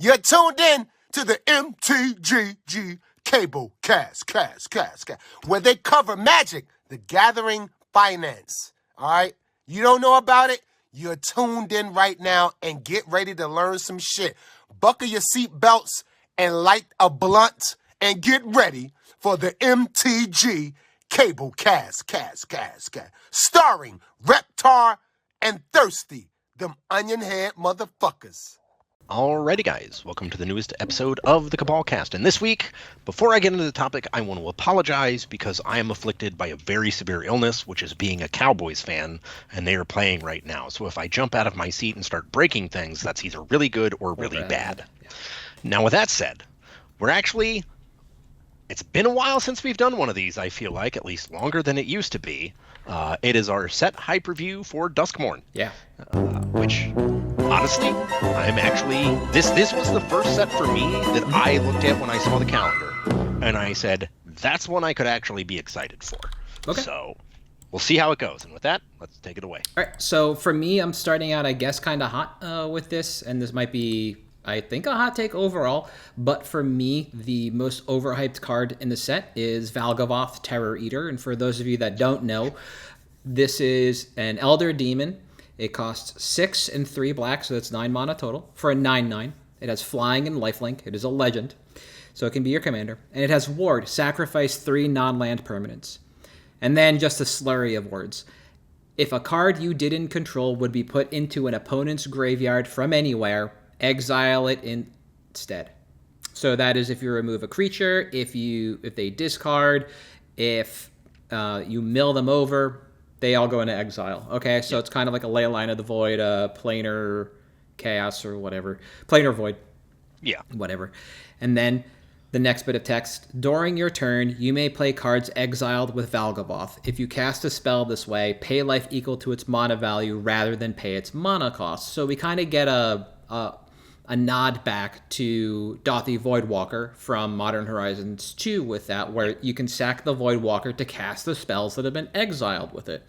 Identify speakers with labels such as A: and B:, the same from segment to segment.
A: You're tuned in to the MtG Cabal cast, where they cover Magic, the Gathering Finance. All right? You don't know about it? You're tuned in right now and get ready to learn some shit. Buckle your seatbelts and light a blunt and get ready for the MtG Cabal cast. Starring Reptar and Thirsty, them onion head motherfuckers.
B: Alrighty guys, welcome to the newest episode of the Cabal Cast. And this week, before I get into the topic, I want to apologize because I am afflicted by a very severe illness, which is being a Cowboys fan, and they are playing right now. So if I jump out of my seat and start breaking things, that's either really good or really bad. Yeah. Now with that said, it's been a while since we've done one of these, I feel like, at least longer than it used to be. It is our set hype review for Duskmourn.
C: Yeah.
B: Which, honestly, I'm actually... This was the first set for me that I looked at when I saw the calendar. And I said, that's one I could actually be excited for.
C: Okay.
B: So, we'll see how it goes. And with that, let's take it away.
C: All right. So, for me, I'm starting out, I guess, kind of hot with this. And this might be, I think, a hot take overall. But for me, the most overhyped card in the set is Valgavoth Terror Eater. And for those of you that don't know, this is an Elder Demon. It costs 6 and 3 black, so that's 9 mana total for a 9/9. It has flying and lifelink. It is a legend, so it can be your commander. And it has ward, sacrifice 3 non-land permanents. And then just a slurry of words. If a card you didn't control would be put into an opponent's graveyard from anywhere, exile it instead. So that is if you remove a creature, if they discard, if you mill them over, they all go into exile. Okay, so It's kind of like a Leyline of the Void, Planar Chaos or whatever. Planar Void.
B: Yeah.
C: Whatever. And then the next bit of text. During your turn, you may play cards exiled with Valgavoth. If you cast a spell this way, pay life equal to its mana value rather than pay its mana cost. So we kind of get a nod back to Dauthi Voidwalker from Modern Horizons 2 with that, where you can sack the Voidwalker to cast the spells that have been exiled with it.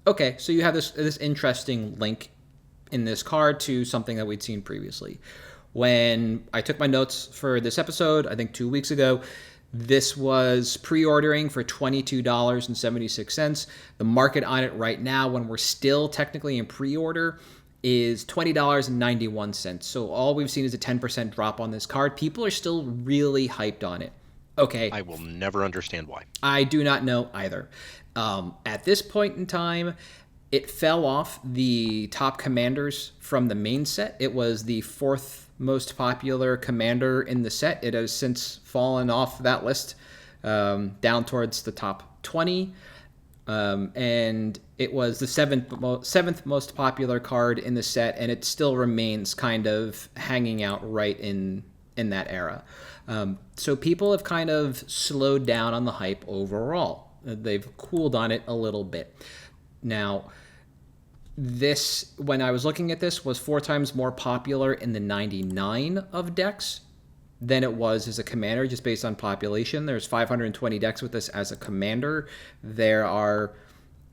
C: Okay, so you have this interesting link in this card to something that we'd seen previously. When I took my notes for this episode, I think 2 weeks ago, this was pre-ordering for $22.76. The market on it right now, when we're still technically in pre-order, is $20.91. So all we've seen is a 10% drop on this card. People are still really hyped on it. Okay.
B: I will never understand why.
C: I do not know either. At this point in time, it fell off the top commanders from the main set. It was the 4th most popular commander in the set. It has since fallen off that list down towards the top 20. And it was the 7th most popular card in the set, and it still remains kind of hanging out right in that era. So people have kind of slowed down on the hype overall. They've cooled on it a little bit. Now, this, when I was looking at this, was 4 times more popular in the 99 of decks than it was as a commander, just based on population. There's 520 decks with this as a commander. There are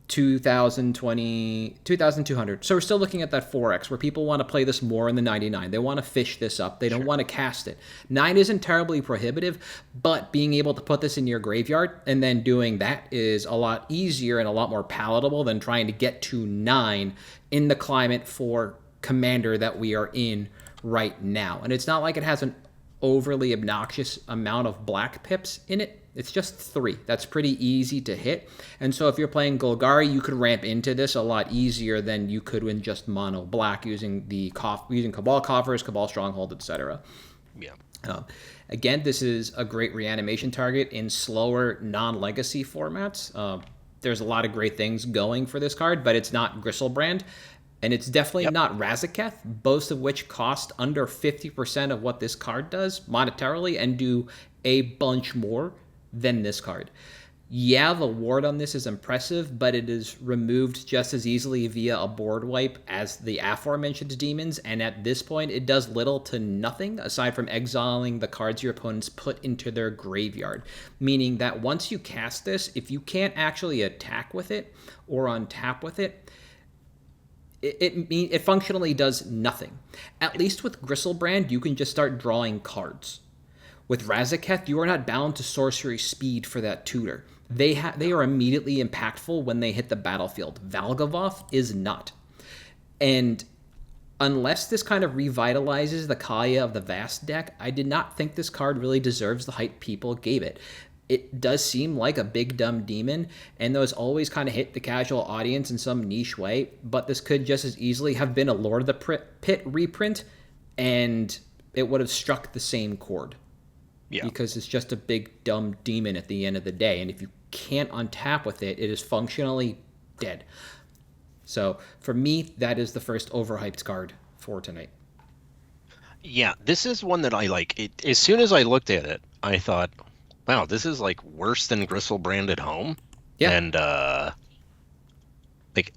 C: 2,200. So we're still looking at that 4x, where people want to play this more in the 99. They want to fish this up. They don't want to cast it. 9 isn't terribly prohibitive, but being able to put this in your graveyard and then doing that is a lot easier and a lot more palatable than trying to get to 9 in the climate for commander that we are in right now. And it's not like it has an overly obnoxious amount of black pips in it. It's just 3. That's pretty easy to hit. And so if you're playing Golgari, you could ramp into this a lot easier than you could in just mono black using using Cabal Coffers, Cabal Stronghold, etc.
B: Yeah.
C: Again, this is a great reanimation target in slower non-legacy formats. There's a lot of great things going for this card, but it's not Gristlebrand. And it's definitely not Razaketh, both of which cost under 50% of what this card does monetarily and do a bunch more than this card. Yeah, the ward on this is impressive, but it is removed just as easily via a board wipe as the aforementioned demons, and at this point it does little to nothing aside from exiling the cards your opponents put into their graveyard. Meaning that once you cast this, if you can't actually attack with it or untap with it, it functionally does nothing. At least with Gristlebrand, you can just start drawing cards. With Razaketh, you are not bound to sorcery speed for that tutor. They are immediately impactful when they hit the battlefield. Valgavoth is not. And unless this kind of revitalizes the Kaya of the Vast deck, I did not think this card really deserves the hype people gave it. It does seem like a big dumb demon, and those always kind of hit the casual audience in some niche way, but this could just as easily have been a Lord of the Pit reprint, and it would have struck the same chord.
B: Yeah.
C: Because it's just a big dumb demon at the end of the day, and if you can't untap with it, it is functionally dead. So for me, that is the first overhyped card for tonight.
B: Yeah, this is one that I like. As soon as I looked at it, I thought, wow, this is like worse than Gristlebrand at home.
C: Yeah.
B: And like,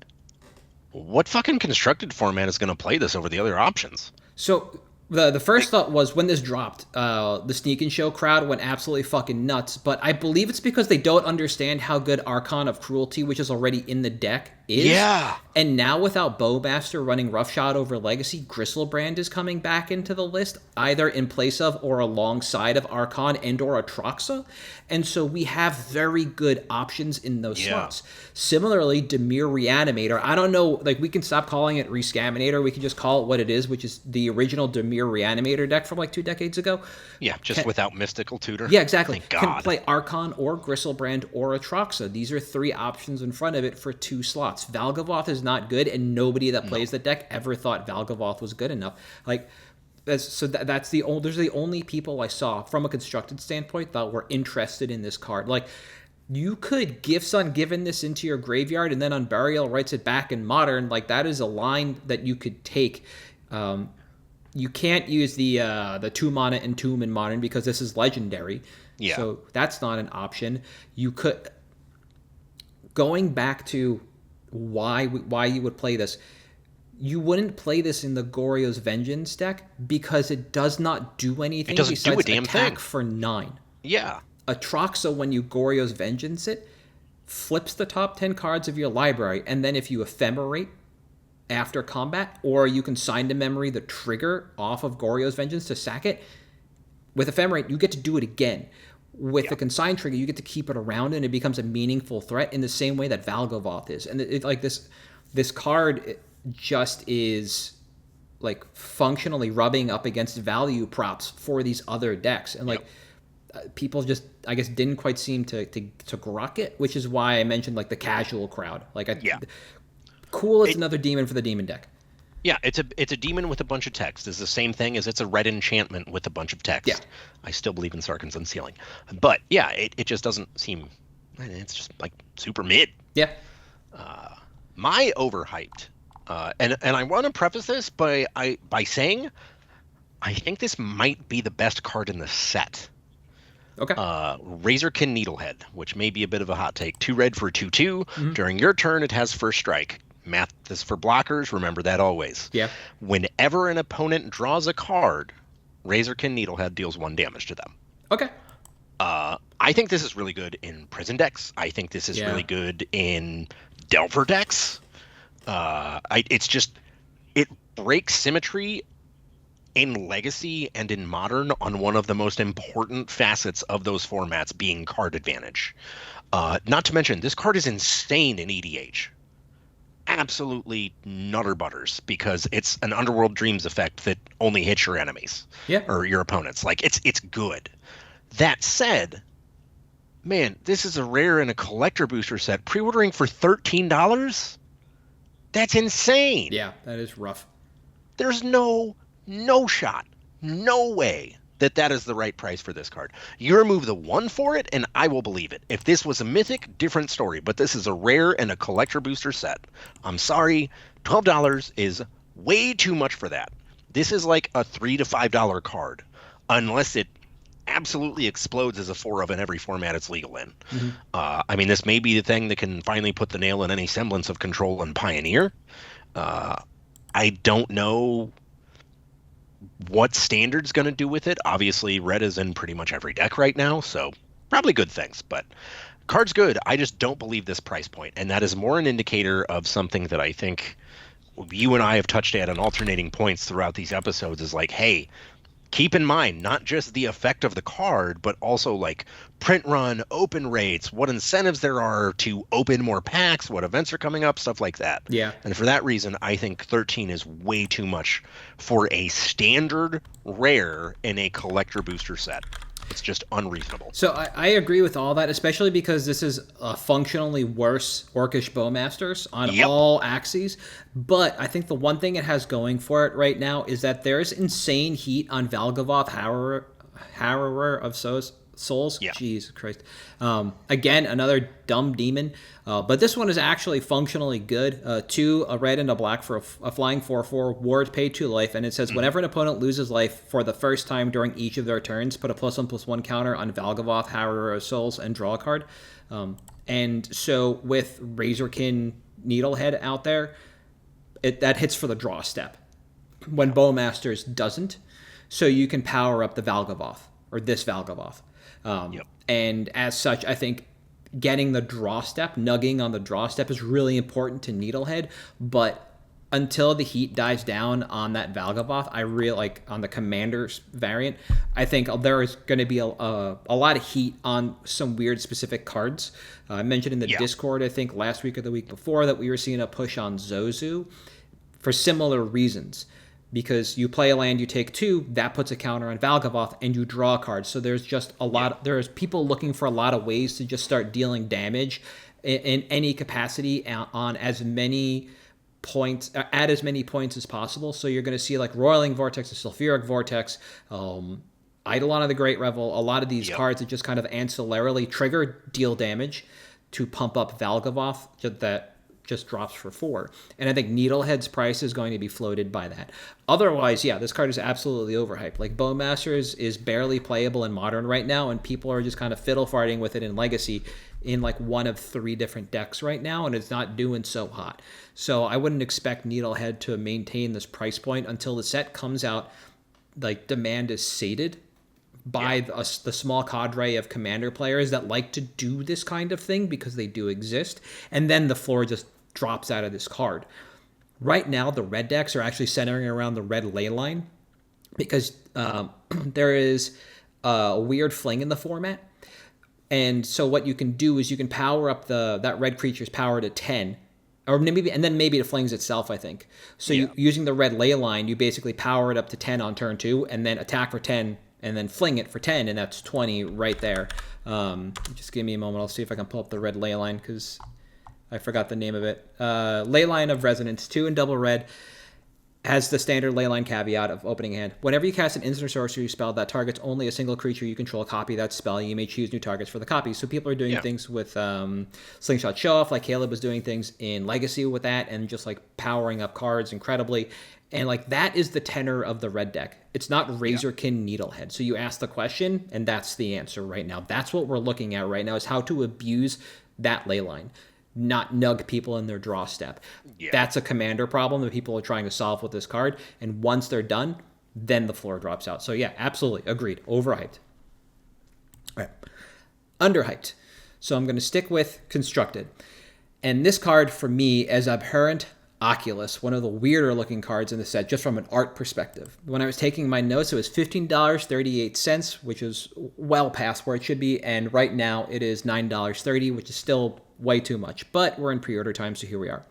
B: what fucking constructed format is going to play this over the other options?
C: So the first thought was when this dropped, the Sneak and Show crowd went absolutely fucking nuts. But I believe it's because they don't understand how good Archon of Cruelty, which is already in the deck, is.
B: Yeah.
C: And now without Bowmaster running Roughshod over Legacy, Gristlebrand is coming back into the list, either in place of or alongside of Archon and or Atraxa. And so we have very good options in those slots. Similarly, Dimir Reanimator, I don't know, like we can stop calling it Rescaminator, we can just call it what it is, which is the original Dimir Reanimator deck from like 2 decades ago.
B: Yeah, just without Mystical Tutor.
C: Yeah, exactly.
B: Thank God.
C: Can play Archon or Gristlebrand or Atraxa. These are 3 options in front of it for 2 slots. Valgavoth is not good, and nobody that plays the deck ever thought Valgavoth was good enough. Like, those are the only people I saw from a constructed standpoint that were interested in this card. Like, you could Gifts Ungiven this into your graveyard, and then on Burial writes it back in Modern. Like, that is a line that you could take. You can't use the 2 mana Entomb in Modern because this is legendary.
B: Yeah.
C: So that's not an option. You could, going back to why you would play this, you wouldn't play this in the Goryo's Vengeance deck because it does not do anything besides
B: do a damn
C: attack
B: thing.
C: for 9.
B: Yeah.
C: Atraxa, when you Goryo's Vengeance it, flips the top 10 cards of your library, and then if you ephemerate after combat, or you can sign to memory the trigger off of Goryo's Vengeance to sack it, with ephemerate, you get to do it again. With the consign trigger, you get to keep it around, and it becomes a meaningful threat in the same way that Valgavoth is. And like this card just is like functionally rubbing up against value props for these other decks, and like people just, I guess, didn't quite seem to grok it, which is why I mentioned like the casual crowd. Like, cool, it's another demon for the demon deck.
B: Yeah, it's a demon with a bunch of text. It's the same thing as it's a red enchantment with a bunch of text.
C: Yeah.
B: I still believe in Sarkhan's Unsealing. But yeah, it just doesn't seem, it's just like super mid.
C: Yeah.
B: My overhyped, and I want to preface this by saying I think this might be the best card in the set.
C: Okay.
B: Razorkin Needlehead, which may be a bit of a hot take. 2 red for 2/2. During your turn, it has first strike. Math is for blockers. Remember that always.
C: Yeah.
B: Whenever an opponent draws a card, Razorkin Needlehead deals 1 damage to them.
C: Okay.
B: I think this is really good in prison decks. I think this is really good in Delver decks. It breaks symmetry in Legacy and in Modern on one of the most important facets of those formats being card advantage. Not to mention, this card is insane in EDH. Absolutely nutter butters, because it's an Underworld Dreams effect that only hits your enemies or your opponents. Like, it's good. That said, man, this is a rare and a collector booster set. Pre-ordering for $13? That's insane.
C: Yeah, that is rough.
B: There's no shot, no way that is the right price for this card. You remove the 1 for it, and I will believe it. If this was a mythic, different story, but this is a rare and a collector booster set. I'm sorry, $12 is way too much for that. This is like a $3 to $5 card, unless it absolutely explodes as a 4 of in every format it's legal in. I mean, this may be the thing that can finally put the nail in any semblance of Control and Pioneer. I don't know what Standard's going to do with it. Obviously, red is in pretty much every deck right now, so probably good things. But card's good. I just don't believe this price point, and that is more an indicator of something that I think you and I have touched at alternating points throughout these episodes is like, hey, keep in mind not just the effect of the card, but also like print run, open rates, what incentives there are to open more packs, what events are coming up, stuff like that.
C: Yeah.
B: And for that reason, I think 13 is way too much for a standard rare in a collector booster set. It's just unreasonable.
C: So I agree with all that, especially because this is functionally worse Orcish Bowmasters on all axes. But I think the one thing it has going for it right now is that there's insane heat on Valgavoth, Harrower of Souls.
B: Yeah.
C: Jesus Christ. Again, another dumb demon. But this one is actually functionally good. 2, a red and a black for a flying 4/4, ward, pay 2 life, and it says whenever an opponent loses life for the first time during each of their turns, put a +1/+1 counter on Valgavoth, Harrower of Souls, and draw a card. And so with Razorkin Needlehead out there, that hits for the draw step. When Bowmasters doesn't, so you can power up the Valgavoth, or this Valgavoth. And as such, I think getting the draw step, nugging on the draw step is really important to Needlehead, but until the heat dies down on that Valgavoth, I really like on the Commander's variant, I think there is going to be a lot of heat on some weird specific cards. I mentioned in the Discord, I think last week or the week before, that we were seeing a push on Zozu for similar reasons. Because you play a land, you take 2, that puts a counter on Valgavoth, and you draw a card. So there's just a lot. There's people looking for a lot of ways to just start dealing damage in any capacity on as many points, at as many points as possible. So you're going to see like Roiling Vortex, the Sulfuric Vortex, Eidolon of the Great Revel, a lot of these cards that just kind of ancillarily trigger deal damage to pump up Valgavoth that just drops for 4. And I think Needlehead's price is going to be floated by that. Otherwise, this card is absolutely overhyped. Like, Bowmasters is barely playable in Modern right now, and people are just kind of fiddle-farting with it in Legacy in like one of 3 different decks right now, and it's not doing so hot. So I wouldn't expect Needlehead to maintain this price point until the set comes out, like, demand is sated by the small cadre of Commander players that like to do this kind of thing because they do exist, and then the floor just drops out of this card. Right now, the red decks are actually centering around the red ley line because there is a weird fling in the format. And so what you can do is you can power up that red creature's power to 10, or maybe it flings itself, I think. So you, using the red ley line, you basically power it up to 10 on turn 2, and then attack for 10, and then fling it for 10, and that's 20 right there. Just give me a moment. I'll see if I can pull up the red ley line because I forgot the name of it. Ley Line of Resonance, 2 and double red, has the standard ley line caveat of opening hand. Whenever you cast an instant or sorcery spell that targets only a single creature you control, copy that spell. You may choose new targets for the copy. So people are doing things with Slingshot Show-Off, like Caleb was doing things in Legacy with that, and just like powering up cards incredibly. And like that is the tenor of the red deck. It's not Razorkin Needlehead. So you ask the question, and that's the answer right now. That's what we're looking at right now, is how to abuse that ley line, not nug people in their draw step. That's a Commander problem that people are trying to solve with this card. And once they're done, then the floor drops out. So absolutely agreed. Overhyped. All right. Underhyped. So I'm going to stick with Constructed. And this card for me is Abhorrent Oculus, one of the weirder looking cards in the set, just from an art perspective. When I was taking my notes, it was $15.38, which is well past where it should be. And right now it is $9.30, which is still way too much. But we're in pre-order time, so here we are.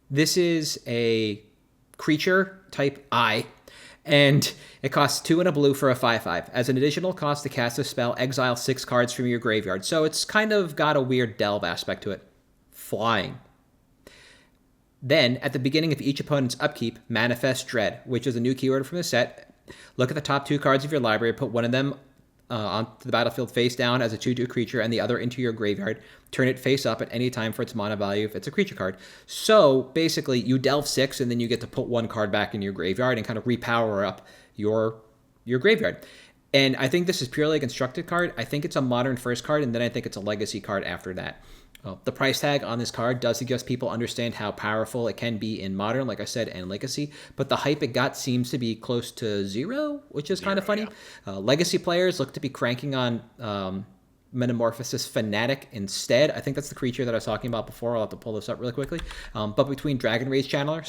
C: This is a creature type I, and it costs 2 and a blue for a 5/5. As an additional cost to cast a spell, exile 6 cards from your graveyard. So it's kind of got a weird delve aspect to it. Flying. Then, at the beginning of each opponent's upkeep, Manifest Dread, which is a new keyword from the set. Look at the top 2 cards of your library, put one of them onto the battlefield face down as a 2/2 creature and the other into your graveyard. Turn it face up at any time for its mana value if it's a creature card. So, basically, you delve 6 and then you get to put 1 card back in your graveyard and kind of repower up your graveyard. And I think this is purely a constructed card. I think it's a modern first card, and then I think it's a legacy card after that. The price tag on this card does suggest people understand how powerful it can be in Modern, like I said, and Legacy. But the hype it got seems to be close to 0, which is kind of funny. Legacy players look to be cranking on Metamorphosis Fanatic instead. I think that's the creature that I was talking about before. I'll have to pull this up really quickly. But between Dragon Rage Channeler,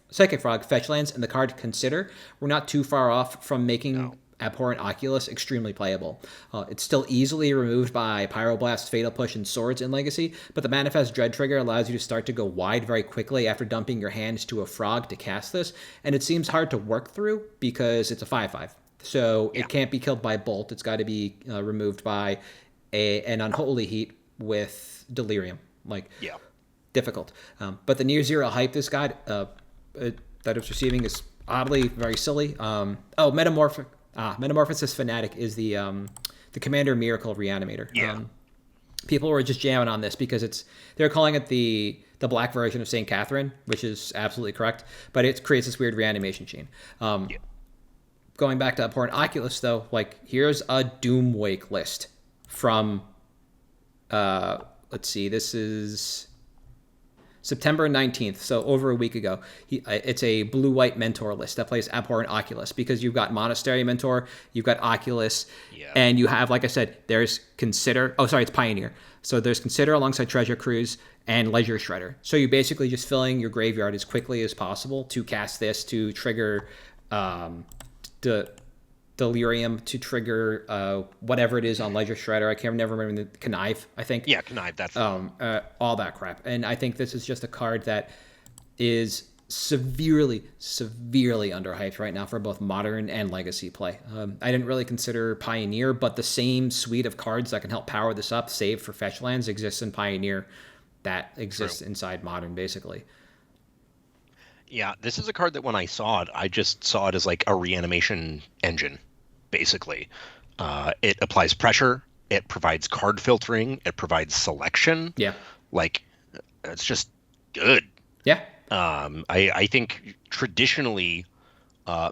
C: Psychic Frog, Fetch Lands, and the card Consider, we're not too far off from making Abhorrent Oculus extremely playable. It's still easily removed by Pyroblast, Fatal Push, and Swords in Legacy, but the Manifest Dread trigger allows you to start to go wide very quickly after dumping your hand to a frog to cast this, and it seems hard to work through because it's a 5/5. So it can't be killed by Bolt. It's got to be removed by an Unholy Heat with Delirium. Difficult. But the near zero hype this guy that it's receiving is oddly very silly. Metamorphosis Fanatic is the Commander Miracle Reanimator. People were just jamming on this because they're calling it the black version of St. Catherine, which is absolutely correct, but it creates this weird reanimation chain. Going back to Abhorrent Oculus, though, here's a Doomwake list from, let's see, this is September 19th, so over a week ago. It's a blue-white Mentor list that plays Abhorrent Oculus because you've got Monastery Mentor, you've got Oculus, and you have, like I said, there's Consider. Oh, sorry, it's Pioneer. So there's Consider alongside Treasure Cruise and Ledger Shredder. So you're basically just filling your graveyard as quickly as possible to cast this to trigger Delirium, to trigger whatever it is on Ledger Shredder. I can't never remember the Connive, I think.
B: Yeah, Connive, that's
C: all that crap. And I think this is just a card that is severely underhyped right now for both modern and legacy play. I didn't really consider Pioneer, but the same suite of cards that can help power this up, save for fetch lands, exists in Pioneer that exists inside modern, basically.
B: Yeah, this is a card that when I saw it, I just saw it as like a reanimation engine, basically. It applies pressure, it provides card filtering, it provides selection.
C: Yeah.
B: It's just good.
C: Yeah.
B: I think traditionally,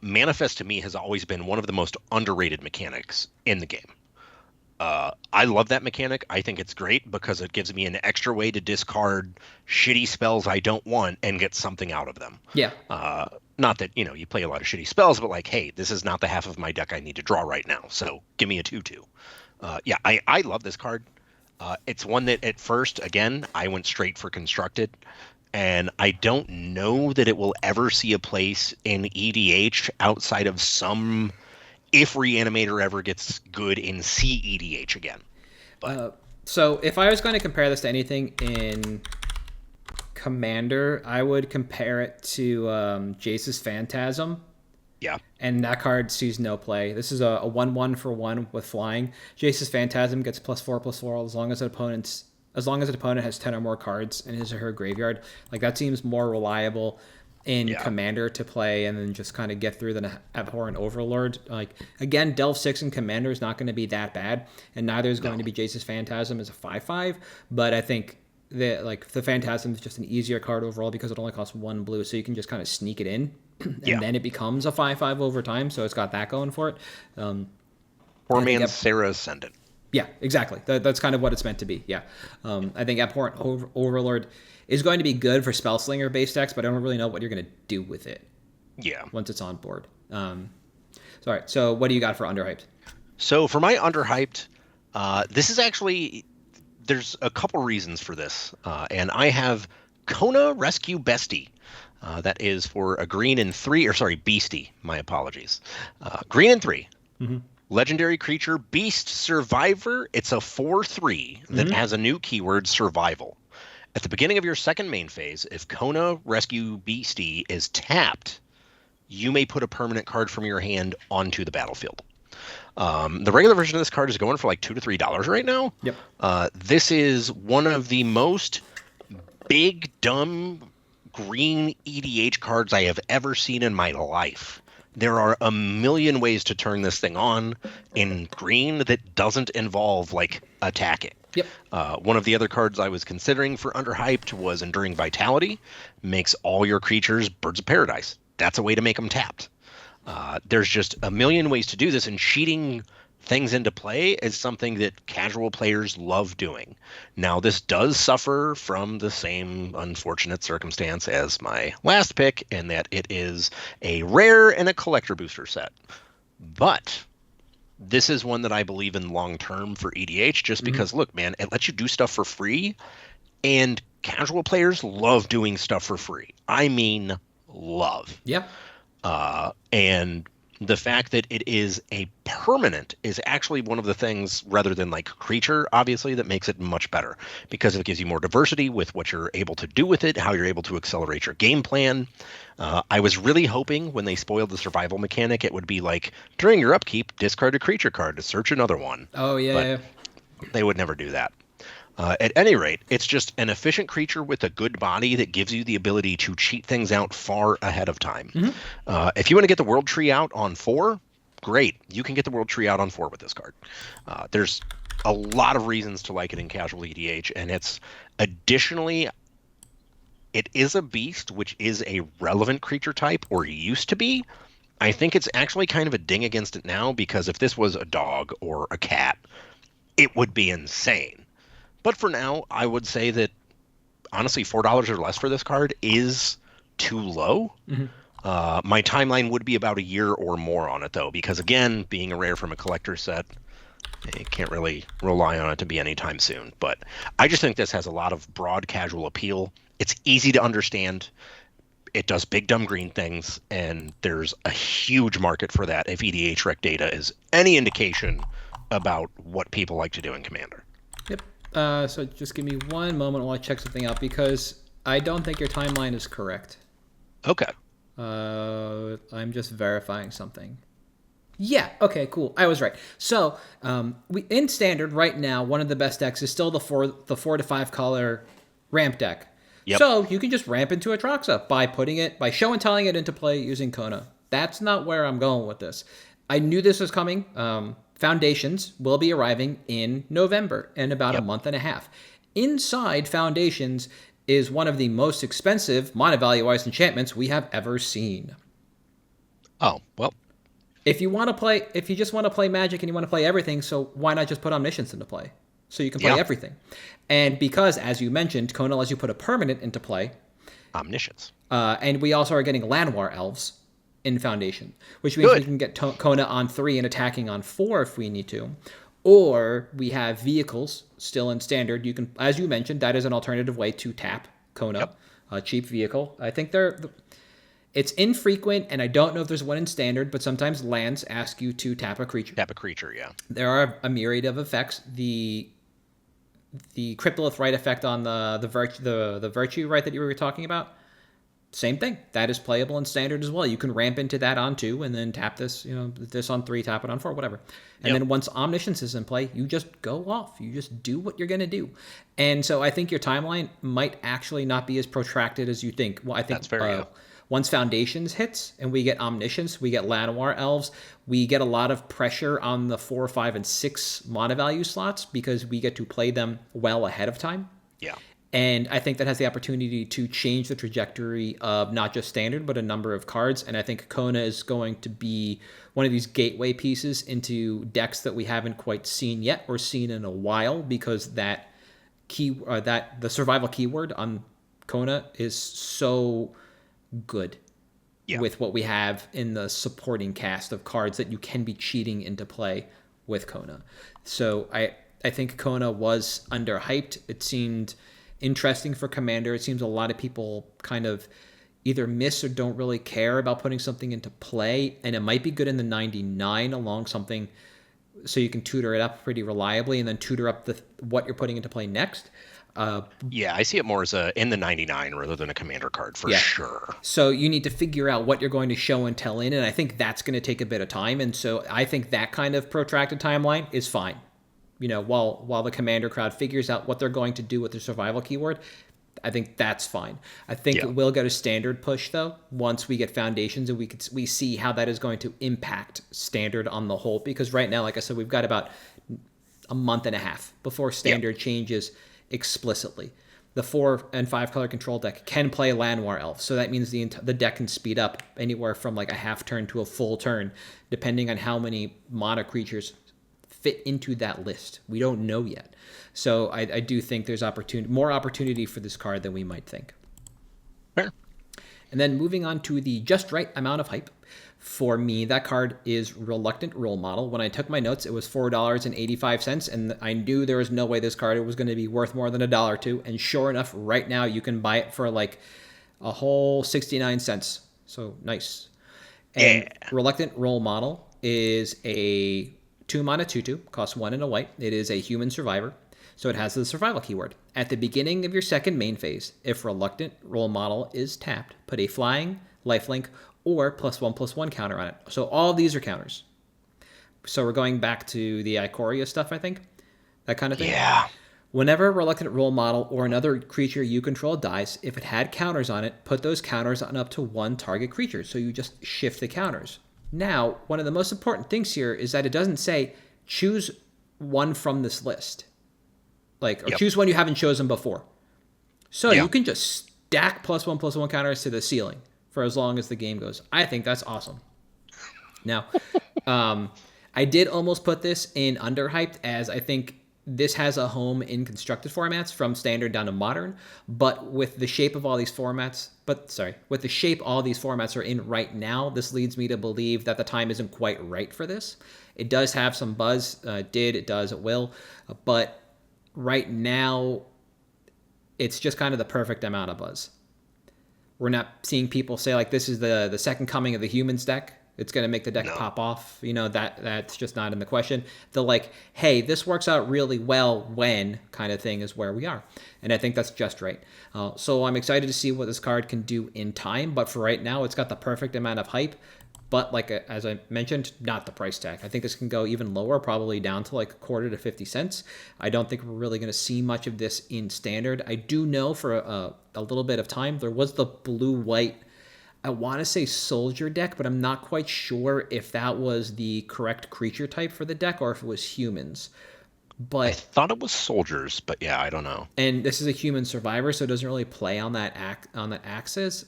B: Manifest to me has always been one of the most underrated mechanics in the game. I love that mechanic. I think it's great because it gives me an extra way to discard shitty spells I don't want and get something out of them.
C: Yeah.
B: Not that, you play a lot of shitty spells, but hey, this is not the half of my deck I need to draw right now. So give me a 2/2. I love this card. It's one that at first, again, I went straight for Constructed. And I don't know that it will ever see a place in EDH outside of if Reanimator ever gets good in CEDH again. But
C: so if I was going to compare this to anything in Commander, I would compare it to Jace's Phantasm.
B: Yeah.
C: And that card sees no play. This is a 1/1 for 1 with flying. Jace's Phantasm gets +4/+4 as long as an opponent has 10 or more cards in his or her graveyard. That seems more reliable in Commander to play and then just kind of get through than Abhorrent Overlord. Again, Delve 6 in Commander is not going to be that bad, and neither is going to be Jace's Phantasm as a 5/5, but I think that the Phantasm is just an easier card overall because it only costs 1 blue, so you can just kind of sneak it in, and then it becomes a 5/5 over time, so it's got that going for it.
B: Poor man's Sarah Ascendant.
C: Yeah, exactly. That's kind of what it's meant to be. Yeah. I think Abhorrent Overlord is going to be good for Spellslinger based decks, but I don't really know what you're going to do with it.
B: Yeah.
C: Once it's on board. All right. So what do you got for underhyped?
B: So for my underhyped, this is actually, there's a couple reasons for this. And I have Kona Rescue Bestie. That is for a green and 3, Beastie. My apologies. Green and 3. Mm-hmm. Legendary creature, Beast Survivor. It's a 4/3 that has a new keyword, Survival. At the beginning of your second main phase, if Kona Rescue Beastie is tapped, you may put a permanent card from your hand onto the battlefield. The regular version of this card is going for $2 to $3 right now.
C: Yep.
B: This is one of the most big, dumb, green EDH cards I have ever seen in my life. There are a million ways to turn this thing on in green that doesn't involve attacking.
C: Yep.
B: One of the other cards I was considering for underhyped was Enduring Vitality. Makes all your creatures Birds of Paradise. That's a way to make them tapped. There's just a million ways to do this, and cheating things into play is something that casual players love doing. Now, this does suffer from the same unfortunate circumstance as my last pick, in that it is a rare and a collector booster set. But this is one that I believe in long term for EDH, just because, look, man, it lets you do stuff for free, and casual players love doing stuff for free. I mean, love.
C: Yeah.
B: And the fact that it is a permanent is actually one of the things, rather than like creature, obviously, that makes it much better, because it gives you more diversity with what you're able to do with it, how you're able to accelerate your game plan. I was really hoping when they spoiled the survival mechanic, it would be like, during your upkeep, discard a creature card to search another one.
C: Oh, yeah.
B: But
C: yeah.
B: they would never do that. At any rate, it's just an efficient creature with a good body that gives you the ability to cheat things out far ahead of time. If you want to get the World Tree out on 4, great. You can get the World Tree out on 4 with this card. There's a lot of reasons to like it in casual EDH, and it's additionally, it is a beast, which is a relevant creature type, or used to be. I think it's actually kind of a ding against it now, because if this was a dog or a cat, it would be insane. But for now, I would say that, honestly, $4 or less for this card is too low. My timeline would be about a year or more on it, though, because, again, being a rare from a collector's set, you can't really rely on it to be anytime soon. But I just think this has a lot of broad casual appeal. It's easy to understand. It does big, dumb green things, and there's a huge market for that if EDH rec data is any indication about what people like to do in Commander.
C: Yep. So just give me one moment while I check something out, because I don't think your timeline is correct.
B: Okay.
C: I'm just verifying something. Yeah, okay, cool. I was right. So, we in Standard right now, one of the best decks is still the 4 to 5 color ramp deck.
B: Yep.
C: So you can just ramp into Atraxa by show and telling it into play using Kona. That's not where I'm going with this. I knew this was coming. Foundations will be arriving in November in about a month and a half. Inside Foundations is one of the most expensive mana value-wise enchantments we have ever seen.
B: Oh, well.
C: If you just want to play Magic and you want to play everything, so why not just put Omniscience into play? So you can play everything. And because, as you mentioned, Kona lets you put a permanent into play.
B: Omniscience.
C: And we also are getting Llanowar Elves in Foundation, which means we can get Kona on 3 and attacking on 4 if we need to. Or we have vehicles still in Standard. You can, as you mentioned, that is an alternative way to tap Kona, a cheap vehicle. I think it's infrequent, and I don't know if there's one in Standard, but sometimes lands ask you to tap a creature.
B: Tap a creature, yeah.
C: There are a myriad of effects. The Cryptolith Right effect on the Virtue Right that you were talking about, same thing. That is playable in Standard as well. You can ramp into that on 2 and then tap this, this on 3, tap it on 4, whatever. And then once Omniscience is in play, you just go off. You just do what you're going to do. And so I think your timeline might actually not be as protracted as you think. Well, I think
B: that's fair.
C: Once Foundations hits and we get Omniscience, we get Llanowar Elves, we get a lot of pressure on the 4, 5, and 6 mana value slots because we get to play them well ahead of time.
B: Yeah.
C: And I think that has the opportunity to change the trajectory of not just Standard, but a number of cards. And I think Kona is going to be one of these gateway pieces into decks that we haven't quite seen yet or seen in a while, because the survival keyword on Kona is so good with what we have in the supporting cast of cards that you can be cheating into play with Kona. So I think Kona was underhyped. It seemed interesting for Commander. It seems a lot of people kind of either miss or don't really care about putting something into play, and it might be good in the 99 along something so you can tutor it up pretty reliably and then tutor up what you're putting into play next.
B: I see it more as in the 99 rather than a Commander card for sure.
C: So you need to figure out what you're going to show and tell in, and I think that's going to take a bit of time. And so I think that kind of protracted timeline is fine. While the Commander crowd figures out what they're going to do with their survival keyword, I think that's fine. I think it will go to Standard push, though, once we get Foundations and we see how that is going to impact Standard on the whole. Because right now, like I said, we've got about a month and a half before Standard changes explicitly. The 4 and 5 color control deck can play Llanowar Elf, so that means the deck can speed up anywhere from like a half turn to a full turn, depending on how many mana creatures fit into that list. We don't know yet. So I do think there's more opportunity for this card than we might think.
B: Fair.
C: And then moving on to the just right amount of hype. For me, that card is Reluctant Role Model. When I took my notes, it was $4.85, and I knew there was no way this card was going to be worth more than $1 and sure enough, right now you can buy it for like a whole 69 cents. So nice. And Reluctant Role Model is a 2-mana 2/2, costs 1 and a white. It is a human survivor, so it has the survival keyword. At the beginning of your second main phase, if Reluctant Role Model is tapped, put a flying, lifelink, or +1/+1 counter on it. So all of these are counters. So we're going back to the Ikoria stuff, I think. That kind of thing.
B: Yeah.
C: Whenever a Reluctant Role Model or another creature you control dies, if it had counters on it, put those counters on up to one target creature. So you just shift the counters. Now, one of the most important things here is that it doesn't say choose one from this list. Or choose one you haven't chosen before. So you can just stack +1/+1 counters to the ceiling for as long as the game goes. I think that's awesome. Now, I did almost put this in underhyped, as I think this has a home in constructed formats from standard down to modern, but with the shape of all these formats, with the shape all these formats are in right now, this leads me to believe that the time isn't quite right for this. It does have some buzz, it will, but right now, it's just kind of the perfect amount of buzz. We're not seeing people say like this is the second coming of the humans deck. It's going to make the deck pop off. That's just not in the question. The hey, this works out really well when kind of thing is where we are. And I think that's just right. So I'm excited to see what this card can do in time. But for right now, it's got the perfect amount of hype. But as I mentioned, not the price tag. I think this can go even lower, probably down to like a quarter to 50 cents. I don't think we're really going to see much of this in standard. I do know for a little bit of time, there was the blue-white, I want to say soldier deck, but I'm not quite sure if that was the correct creature type for the deck or if it was humans. But
B: I thought it was soldiers, but yeah, I don't know.
C: And this is a human survivor, so it doesn't really play on that axis.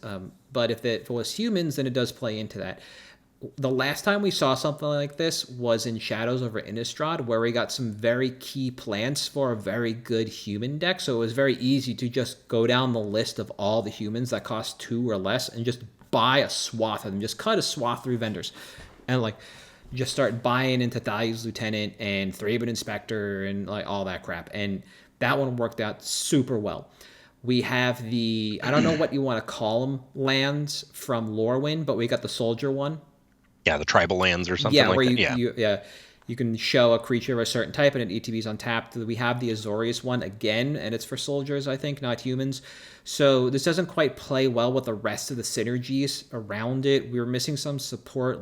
C: But if it was humans, then it does play into that. The last time we saw something like this was in Shadows over Innistrad, where we got some very key plants for a very good human deck. So it was very easy to just go down the list of all the humans that cost 2 or less and just buy a swath of them. Just cut a swath through vendors. And just start buying into Thalia's Lieutenant and Thraben Inspector and all that crap. And that one worked out super well. We have I don't know what you want to call them, lands from Lorwyn, but we got the soldier one.
B: Yeah, the tribal lands or something like that.
C: You can show a creature of a certain type and it ETBs untapped. We have the Azorius one again, and it's for soldiers, I think, not humans. So this doesn't quite play well with the rest of the synergies around it. We're missing some support.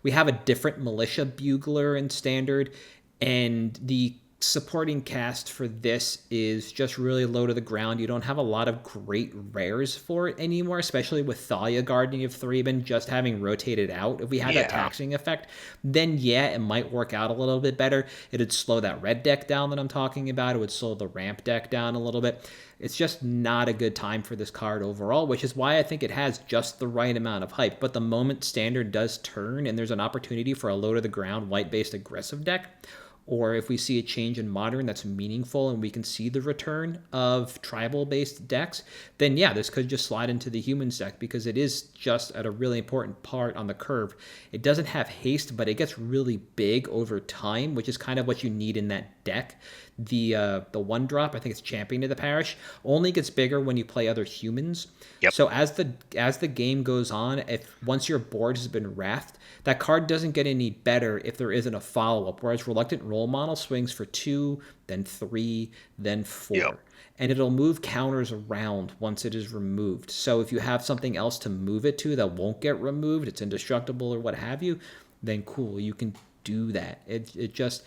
C: We have a different militia bugler in standard, and the supporting cast for this is just really low to the ground. You don't have a lot of great rares for it anymore, especially with Thalia Guardian of Thraben just having rotated out. If we had that taxing effect, then it might work out a little bit better. It'd slow that red deck down that I'm talking about. It would slow the ramp deck down a little bit. It's just not a good time for this card overall, which is why I think it has just the right amount of hype. But the moment standard does turn and there's an opportunity for a low to the ground white-based aggressive deck, or if we see a change in modern that's meaningful and we can see the return of tribal-based decks, then this could just slide into the humans deck because it is just at a really important part on the curve. It doesn't have haste, but it gets really big over time, which is kind of what you need in that deck. The one drop, I think it's Champion of the Parish, only gets bigger when you play other humans.
B: Yep.
C: So as the game goes on, once your board has been wrathed, that card doesn't get any better if there isn't a follow-up, whereas Reluctant Role Model swings for 2, then 3, then 4. Yep. And it'll move counters around once it is removed. So if you have something else to move it to that won't get removed, it's indestructible or what have you, then cool, you can do that. It just,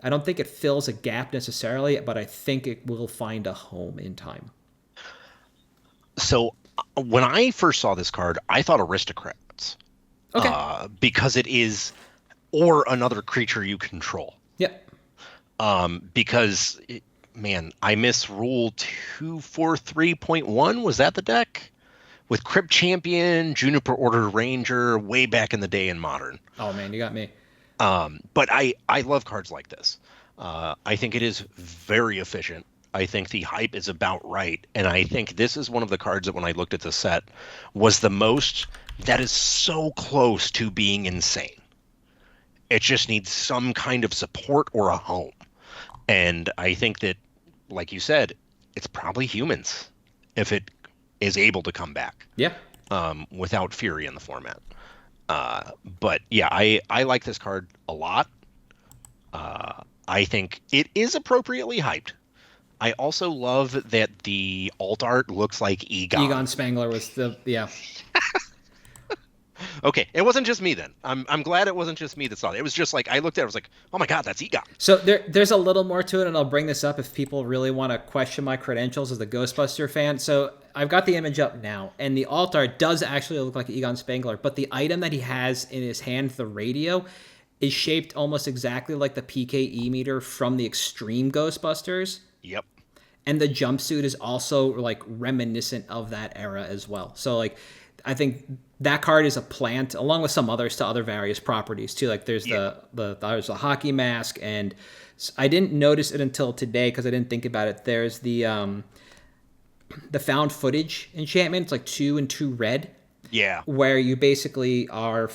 C: I don't think it fills a gap necessarily, but I think it will find a home in time.
B: So when I first saw this card, I thought Aristocrats.
C: Okay.
B: Because it is, or another creature you control.
C: Yep.
B: Because, I miss Rule 243.1. Was that the deck? With Crypt Champion, Juniper Order Ranger, way back in the day in Modern.
C: Oh, man, you got me.
B: But I love cards like this. I think it is very efficient. I think the hype is about right. And I think this is one of the cards that when I looked at the set was the most that is so close to being insane. It just needs some kind of support or a home. And I think that, like you said, it's probably humans if it is able to come back.
C: Yeah.
B: Without Fury in the format. But yeah, I like this card a lot. I think it is appropriately hyped. I also love that the alt art looks like Egon.
C: Egon Spangler was yeah.
B: Okay, it wasn't just me then. I'm glad it wasn't just me that saw it. It was just like I looked at it, I was like, oh my god, that's Egon.
C: So there's a little more to it, and I'll bring this up if people really want to question my credentials as a Ghostbuster fan. So I've got the image up now, and the alt art does actually look like Egon Spangler, but the item that he has in his hand, the radio, is shaped almost exactly like the PKE meter from the Extreme Ghostbusters.
B: Yep.
C: And the jumpsuit is also like reminiscent of that era as well. So like, I think that card is a plant along with some others to other various properties too. Like there's there's a hockey mask, and I didn't notice it until today because I didn't think about it. There's the found footage enchantment. It's like 2 and 2 red.
B: Yeah.
C: Where you basically are.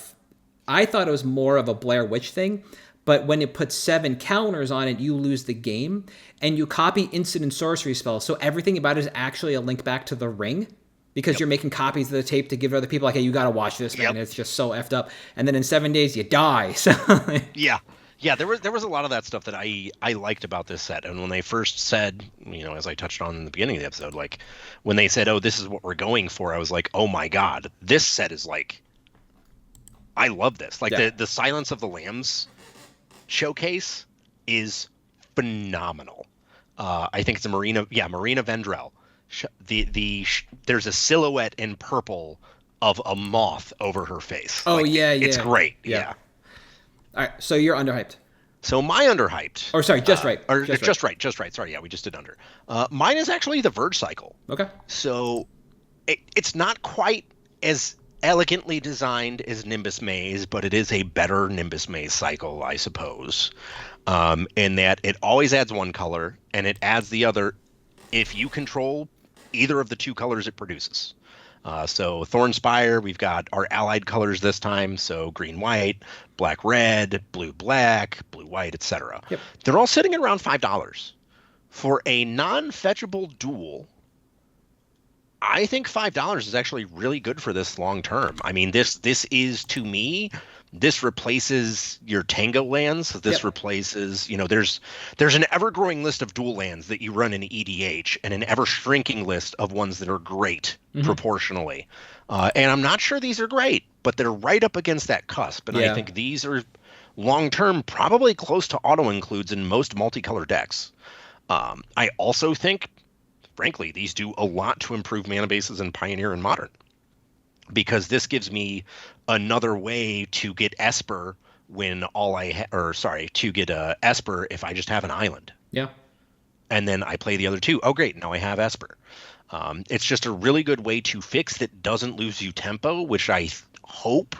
C: I thought it was more of a Blair Witch thing, but when it puts 7 counters on it, you lose the game, and you copy instant and sorcery spells. So everything about it is actually a link back to the Ring, because you're making copies of the tape to give to other people. Like, hey, you got to watch this, man. It's just so effed up. And then in 7 days, you die. So
B: yeah. There was a lot of that stuff that I liked about this set. And when they first said, as I touched on in the beginning of the episode, like when they said, oh, this is what we're going for, I was like, oh my god, this set is like, I love this. Like the Silence of the Lambs showcase is phenomenal. I think it's a Marina Vendrell. There's a silhouette in purple of a moth over her face.
C: Oh, yeah.
B: It's great. Yeah.
C: All right, so you're underhyped.
B: So my underhyped.
C: Or sorry, just right.
B: Just right. Sorry, yeah, we just did under. Mine is actually the Verge Cycle.
C: Okay.
B: So it's not quite as elegantly designed as Nimbus Maze, but it is a better Nimbus Maze cycle, I suppose. In that it always adds one color, and it adds the other if you control either of the 2 colors it produces. So Thornspire, we've got our allied colors this time, so green-white, black-red, blue-black, blue-white, etc.
C: Yep.
B: They're all sitting at around $5. For a non-fetchable duel, I think $5 is actually really good for this long term. I mean, this is, to me, this replaces your Tango lands. This replaces, there's an ever-growing list of dual lands that you run in EDH and an ever-shrinking list of ones that are great proportionally. And I'm not sure these are great, but they're right up against that cusp. And I think these are long-term probably close to auto-includes in most multicolor decks. I also think, frankly, these do a lot to improve mana bases in Pioneer and Modern, because this gives me another way to get Esper when to get Esper if I just have an island.
C: Yeah.
B: And then I play the other 2. Oh, great, now I have Esper. It's just a really good way to fix that doesn't lose you tempo, which I hope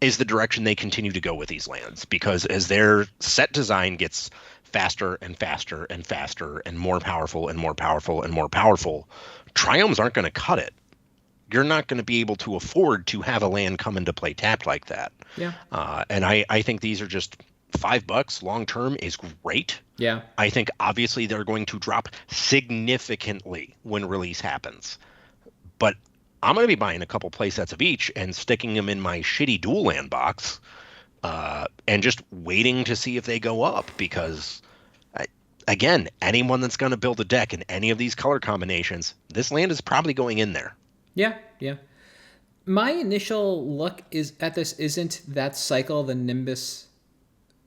B: is the direction they continue to go with these lands, because as their set design gets faster and faster and faster and more powerful and more powerful and more powerful, Triomes aren't going to cut it. You're not going to be able to afford to have a land come into play tapped like that.
C: Yeah.
B: And I think these are just $5 long term is great.
C: Yeah.
B: I think obviously they're going to drop significantly when release happens. But I'm going to be buying a couple play sets of each and sticking them in my shitty dual land box and just waiting to see if they go up, because again, anyone that's going to build a deck in any of these color combinations, this land is probably going in there.
C: Yeah. My initial look at this isn't that cycle, the Nimbus,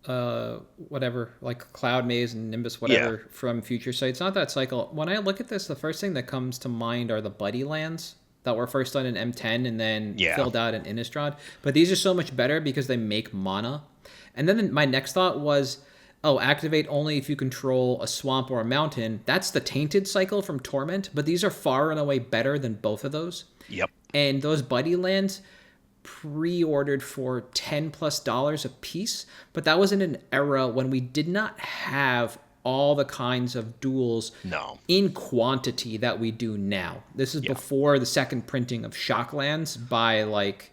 C: whatever, like Cloud Maze and Nimbus whatever from Future Sight. It's not that cycle. When I look at this, the first thing that comes to mind are the Buddy lands that were first done in M10 and then filled out in Innistrad. But these are so much better because they make mana. And then my next thought was, activate only if you control a swamp or a mountain. That's the Tainted cycle from Torment, but these are far and away better than both of those.
B: Yep.
C: And those Buddy lands pre-ordered for $10+ a piece, but that was in an era when we did not have all the kinds of duels in quantity that we do now. This is before the second printing of Shocklands by like,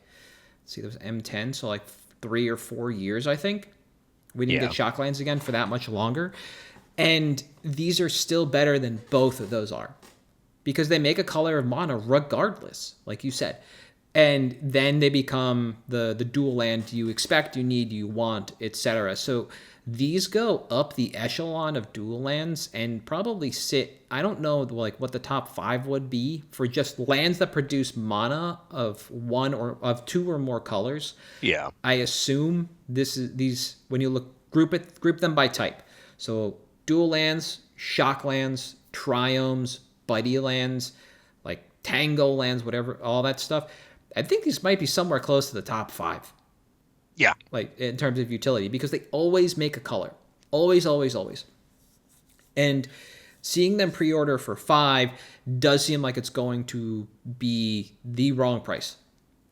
C: let's see, there was M10, so like 3 or 4 years, I think. We didn't get Shocklands again for that much longer. And these are still better than both of those are, because they make a color of mana regardless, like you said. And then they become the dual land you expect, you need, you want, etc. So these go up the echelon of dual lands and probably sit, I don't know like what the top 5 would be for just lands that produce mana of 1 or of 2 or more colors.
B: Yeah.
C: I assume these when you group them by type. So dual lands, shock lands, triomes, buddy lands, like tango lands, whatever, all that stuff. I think these might be somewhere close to the top 5.
B: Yeah.
C: Like in terms of utility, because they always make a color. Always, always, always. And seeing them pre-order for 5 does seem like it's going to be the wrong price.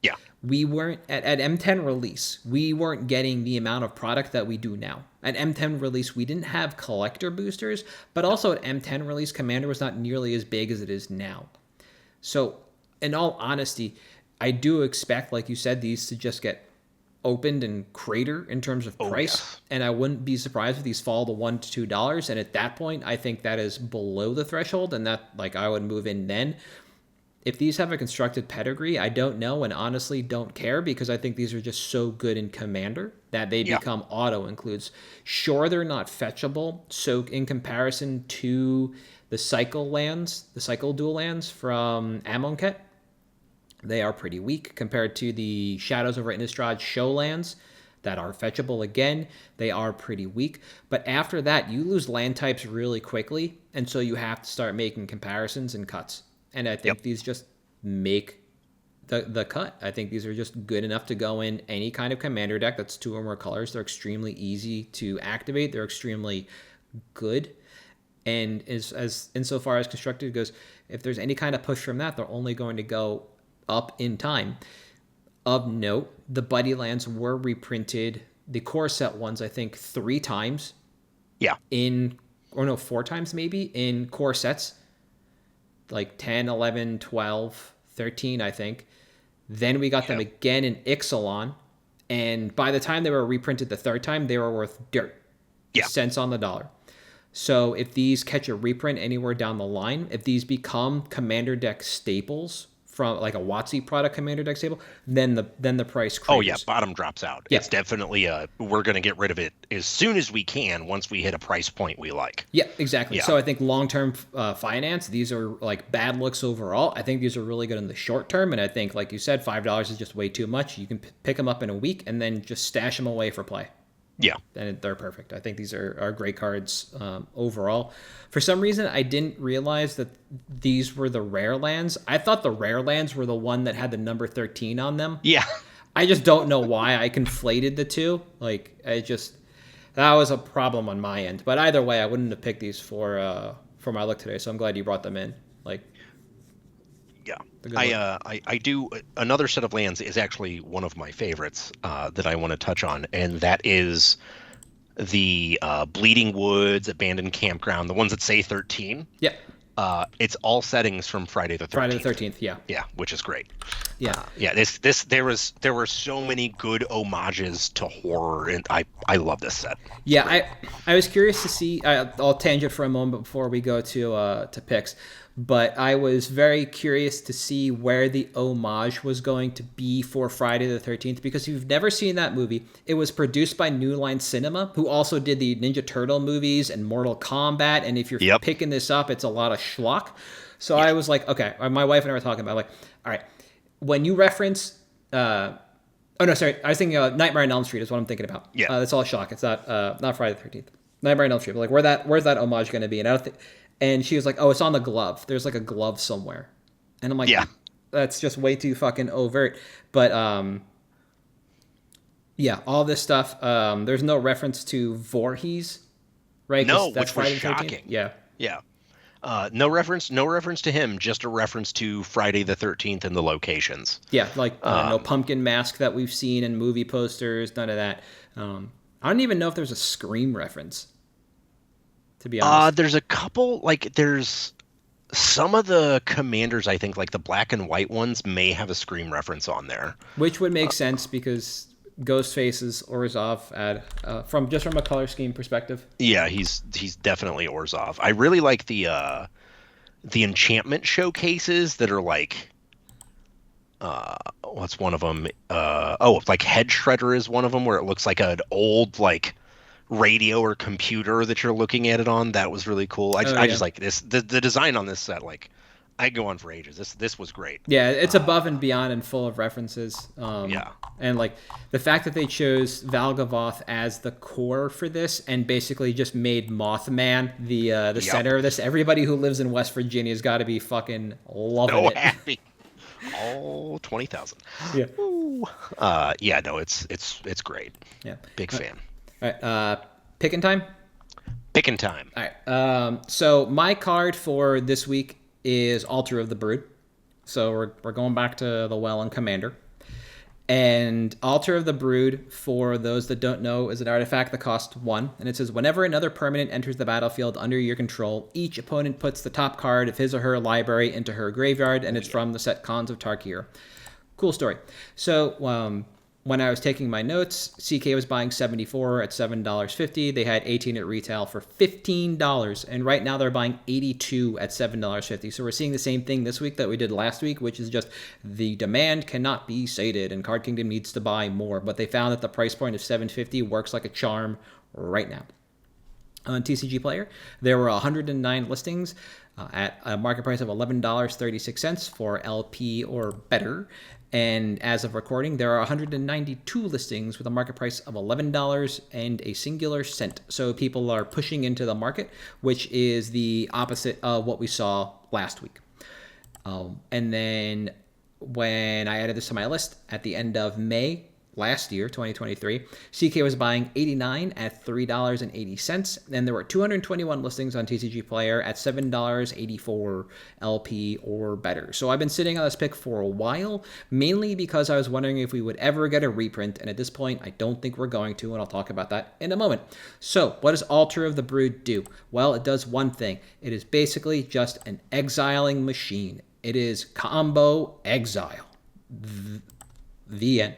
B: Yeah.
C: We weren't at M10 release, we weren't getting the amount of product that we do now. At M10 release, we didn't have collector boosters, but also at M10 release, Commander was not nearly as big as it is now. So, in all honesty, I do expect, like you said, these to just get opened and crater in terms of price.
B: Yes.
C: And I wouldn't be surprised if these fall to $1 to $2. And at that point, I think that is below the threshold, and that like I would move in then. If these have a constructed pedigree, I don't know, and honestly don't care, because I think these are just so good in Commander that they become auto includes. Sure, they're not fetchable. So in comparison to the cycle dual lands from Amonkhet, they are pretty weak compared to the Shadows over Innistrad show lands that are fetchable again. They are pretty weak. But after that, you lose land types really quickly, and so you have to start making comparisons and cuts. And I think these just make the cut. I think these are just good enough to go in any kind of Commander deck that's 2 or more colors. They're extremely easy to activate. They're extremely good. And as insofar as constructed goes, if there's any kind of push from that, they're only going to go up in time. Of note, the Buddy lands were reprinted, the core set ones, I think 3 times.
B: Yeah.
C: 4 times maybe in core sets. Like 10, 11, 12, 13, I think. Then we got them again in Ixalan. And by the time they were reprinted the 3rd time, they were worth dirt.
B: Yeah.
C: Cents on the dollar. So if these catch a reprint anywhere down the line, if these become Commander deck staples, from like a WotC product Commander deck staple, then the price craters.
B: Oh yeah, bottom drops out. Yeah. It's definitely we're going to get rid of it as soon as we can once we hit a price point we like.
C: Yeah, exactly. Yeah. So I think long-term finance, these are like bad looks overall. I think these are really good in the short term, and I think, like you said, $5 is just way too much. You can pick them up in a week and then just stash them away for play.
B: Yeah.
C: And they're perfect. I think these are great cards overall. For some reason, I didn't realize that these were the rare lands. I thought the rare lands were the one that had the number 13 on them.
B: Yeah.
C: I just don't know why I conflated the two. Like, that was a problem on my end. But either way, I wouldn't have picked these for my look today, so I'm glad you brought them in. Like,
B: yeah. I do. Another set of lands is actually one of my favorites that I want to touch on, and that is the Bleeding Woods, Abandoned Campground, the ones that say 13.
C: Yeah.
B: It's all settings from Friday the 13th.
C: Friday the 13th, yeah.
B: Yeah, which is great.
C: Yeah.
B: There were so many good homages to horror, and I love this set.
C: Yeah, I was curious to see. I'll tangent for a moment before we go to picks. But I was very curious to see where the homage was going to be for Friday the 13th, because if you've never seen that movie, it was produced by New Line Cinema, who also did the Ninja Turtle movies and Mortal Kombat, and if you're picking this up, it's a lot of schlock. So I was like, okay, my wife and I were talking about, like, all right, when you reference... I was thinking Nightmare on Elm Street is what I'm thinking about.
B: Yeah.
C: That's all schlock. It's not Friday the 13th. Nightmare on Elm Street. But like, where's that homage going to be? And I don't think... And she was like, oh, it's on the glove. There's like a glove somewhere. And I'm like, that's just way too fucking overt. But all this stuff. There's no reference to Voorhees, right?
B: No,
C: that's
B: which was
C: Friday the 13th.
B: shocking.
C: Yeah.
B: No reference to him, just a reference to Friday the 13th and the locations.
C: Yeah, like no pumpkin mask that we've seen in movie posters, none of that. I don't even know if there's a Scream reference to be honest.
B: There's a couple, like, there's some of the commanders, I think, like the black and white ones, may have a Scream reference on there.
C: Which would make sense because Ghostface is Orzhov from a color scheme perspective.
B: Yeah, he's definitely Orzhov. I really like the enchantment showcases that are like, what's one of them? Like Head Shredder is one of them, where it looks like an old like radio or computer that you're looking at it on. That was really cool. I just like this. The design on this set, like, I go on for ages. This was great.
C: Yeah, it's above and beyond and full of references.
B: Yeah.
C: And like the fact that they chose Valgavoth as the core for this and basically just made Mothman the center of this. Everybody who lives in West Virginia has got to be fucking loving it.
B: Happy. Oh, 20,000.
C: Yeah.
B: Ooh. Yeah, no, it's great.
C: Yeah.
B: Big fan.
C: All right, picking time?
B: Picking time.
C: All right. So my card for this week is Altar of the Brood. So we're going back to the well and Commander. And Altar of the Brood, for those that don't know, is an artifact that costs 1. And it says, whenever another permanent enters the battlefield under your control, each opponent puts the top card of his or her library into her graveyard, and it's from the set Khans of Tarkir. Cool story. So when I was taking my notes, CK was buying 74 at $7.50. They had 18 at retail for $15. And right now they're buying 82 at $7.50. So we're seeing the same thing this week that we did last week, which is just the demand cannot be sated and Card Kingdom needs to buy more. But they found that the price point of $7.50 works like a charm right now. On TCG Player, there were 109 listings at a market price of $11.36 for LP or better. And as of recording, there are 192 listings with a market price of $11 and a singular cent. So people are pushing into the market, which is the opposite of what we saw last week. And then when I added this to my list at the end of May last year, 2023, CK was buying 89 at $3.80, and there were 221 listings on TCG Player at $7.84 LP or better. So I've been sitting on this pick for a while, mainly because I was wondering if we would ever get a reprint, and at this point, I don't think we're going to, and I'll talk about that in a moment. So what does Altar of the Brood do? Well, it does one thing. It is basically just an exiling machine. It is combo exile. The end.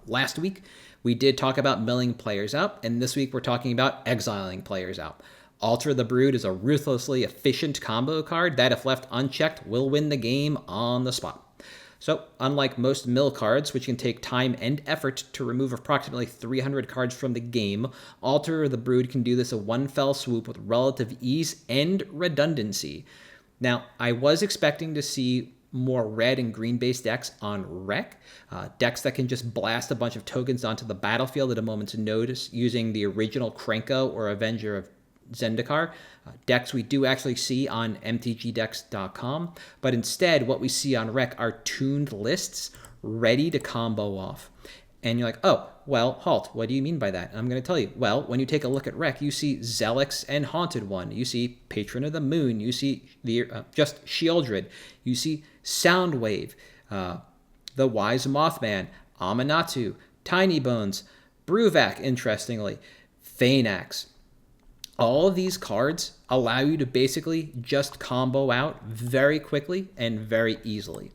C: Last week, we did talk about milling players out, and this week we're talking about exiling players out. Altar the Brood is a ruthlessly efficient combo card that, if left unchecked, will win the game on the spot. So, unlike most mill cards, which can take time and effort to remove approximately 300 cards from the game, Altar the Brood can do this in one fell swoop with relative ease and redundancy. Now, I was expecting to see more red and green based decks on Rec, decks that can just blast a bunch of tokens onto the battlefield at a moment's notice using the original Krenko or Avenger of Zendikar, decks we do actually see on mtgdecks.com, but instead what we see on Rec are tuned lists ready to combo off. And you're like, oh, well, halt, what do you mean by that? And I'm going to tell you, well, when you take a look at Rec, you see Zelix and Haunted One, you see Patron of the Moon, you see the just Shieldred, you see Soundwave, the Wise Mothman, Amanatu, Tiny Bones, Bruvac, interestingly, Phaenax. All of these cards allow you to basically just combo out very quickly and very easily.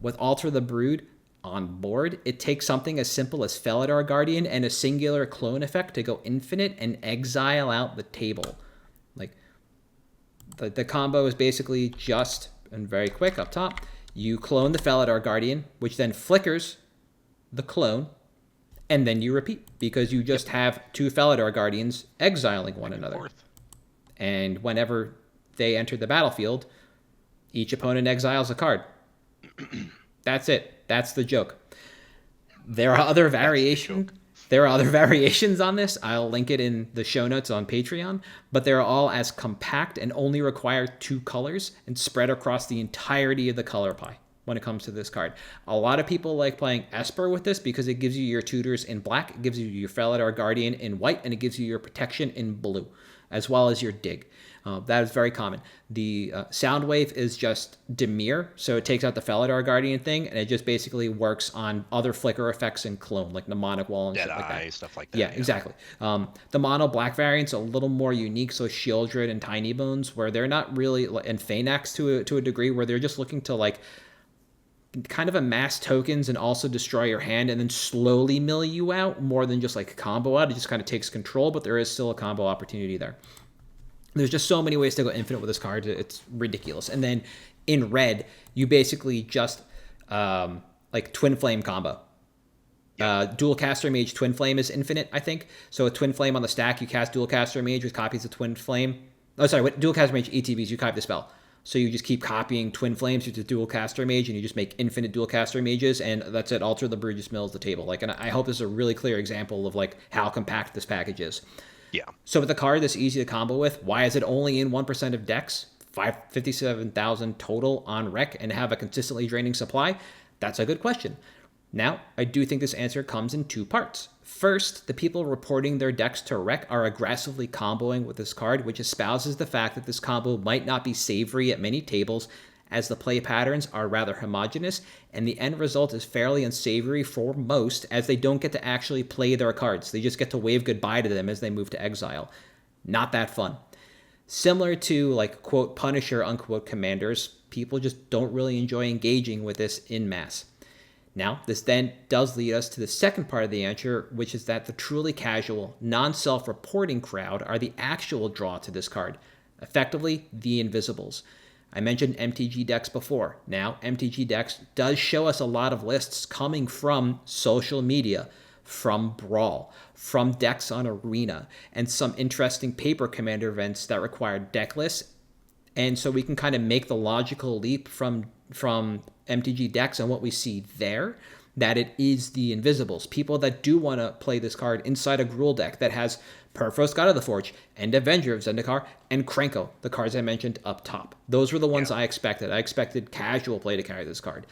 C: With Altar the Brood on board, it takes something as simple as Felidar Guardian and a singular clone effect to go infinite and exile out the table. Like, the combo is basically just, and very quick up top, you clone the Felidar Guardian, which then flickers the clone, and then you repeat, because you just have two Felidar Guardians exiling one another. And whenever they enter the battlefield, each opponent exiles a card. That's it. That's the joke. There are other variations. There are other variations on this. I'll link it in the show notes on Patreon, but they're all as compact and only require 2 colors and spread across the entirety of the color pie. when it comes to this card. A lot of people like playing Esper with this because it gives you your tutors in black, it gives you your Felidar Guardian in white, and it gives you your protection in blue, as well as your dig. That is very common. The Soundwave is just Dimir, so it takes out the Felidar Guardian thing, and it just basically works on other flicker effects and clone, like Mnemonic Wall and
B: Dead
C: shit like
B: Eye,
C: that.
B: stuff like that.
C: Yeah, exactly. The mono black variant's a little more unique, so Shieldred and Tiny Bones, where they're not really, and Phaenax to a degree, where they're just looking to like kind of amass tokens and also destroy your hand and then slowly mill you out more than just like a combo out. It just kind of takes control, but there is still a combo opportunity there. There's just so many ways to go infinite with this card. It's ridiculous. And then in red, you basically just like Twin Flame combo. Dual Caster Mage Twin Flame is infinite, I think. So a Twin Flame on the stack, you cast Dual Caster Mage with copies of Twin Flame. Oh, sorry, what Dual Caster Mage ETBs, you copy the spell. So you just keep copying Twin Flames with the Dual Caster Mage, and you just make infinite Dual Caster Mages, and that's it. Alter the Brew just mills the table. Like, and I hope this is a really clear example of like how compact this package is.
B: Yeah.
C: So with a card that's easy to combo with, why is it only in 1% of decks? 57,000 total on rec and have a consistently draining supply? That's a good question. Now, I do think this answer comes in two parts. First, the people reporting their decks to rec are aggressively comboing with this card, which espouses the fact that this combo might not be savory at many tables, as the play patterns are rather homogenous, and the end result is fairly unsavory for most, as they don't get to actually play their cards. They just get to wave goodbye to them as they move to exile. Not that fun. Similar to, like, quote, Punisher, unquote, commanders, people just don't really enjoy engaging with this in mass. Now, this then does lead us to the second part of the answer, which is that the truly casual, non-self-reporting crowd are the actual draw to this card. Effectively, the Invisibles. I mentioned MTG decks before. Now, MTG decks does show us a lot of lists coming from social media, from Brawl, from decks on Arena, and some interesting paper commander events that require deck lists. And so we can kind of make the logical leap from MTG decks and what we see there, that it is the Invisibles. People that do want to play this card inside a Gruul deck that has Perfrost God of the Forge, and Avenger of Zendikar, and Krenko, the cards I mentioned up top. Those were the ones I expected. I expected casual play to carry this card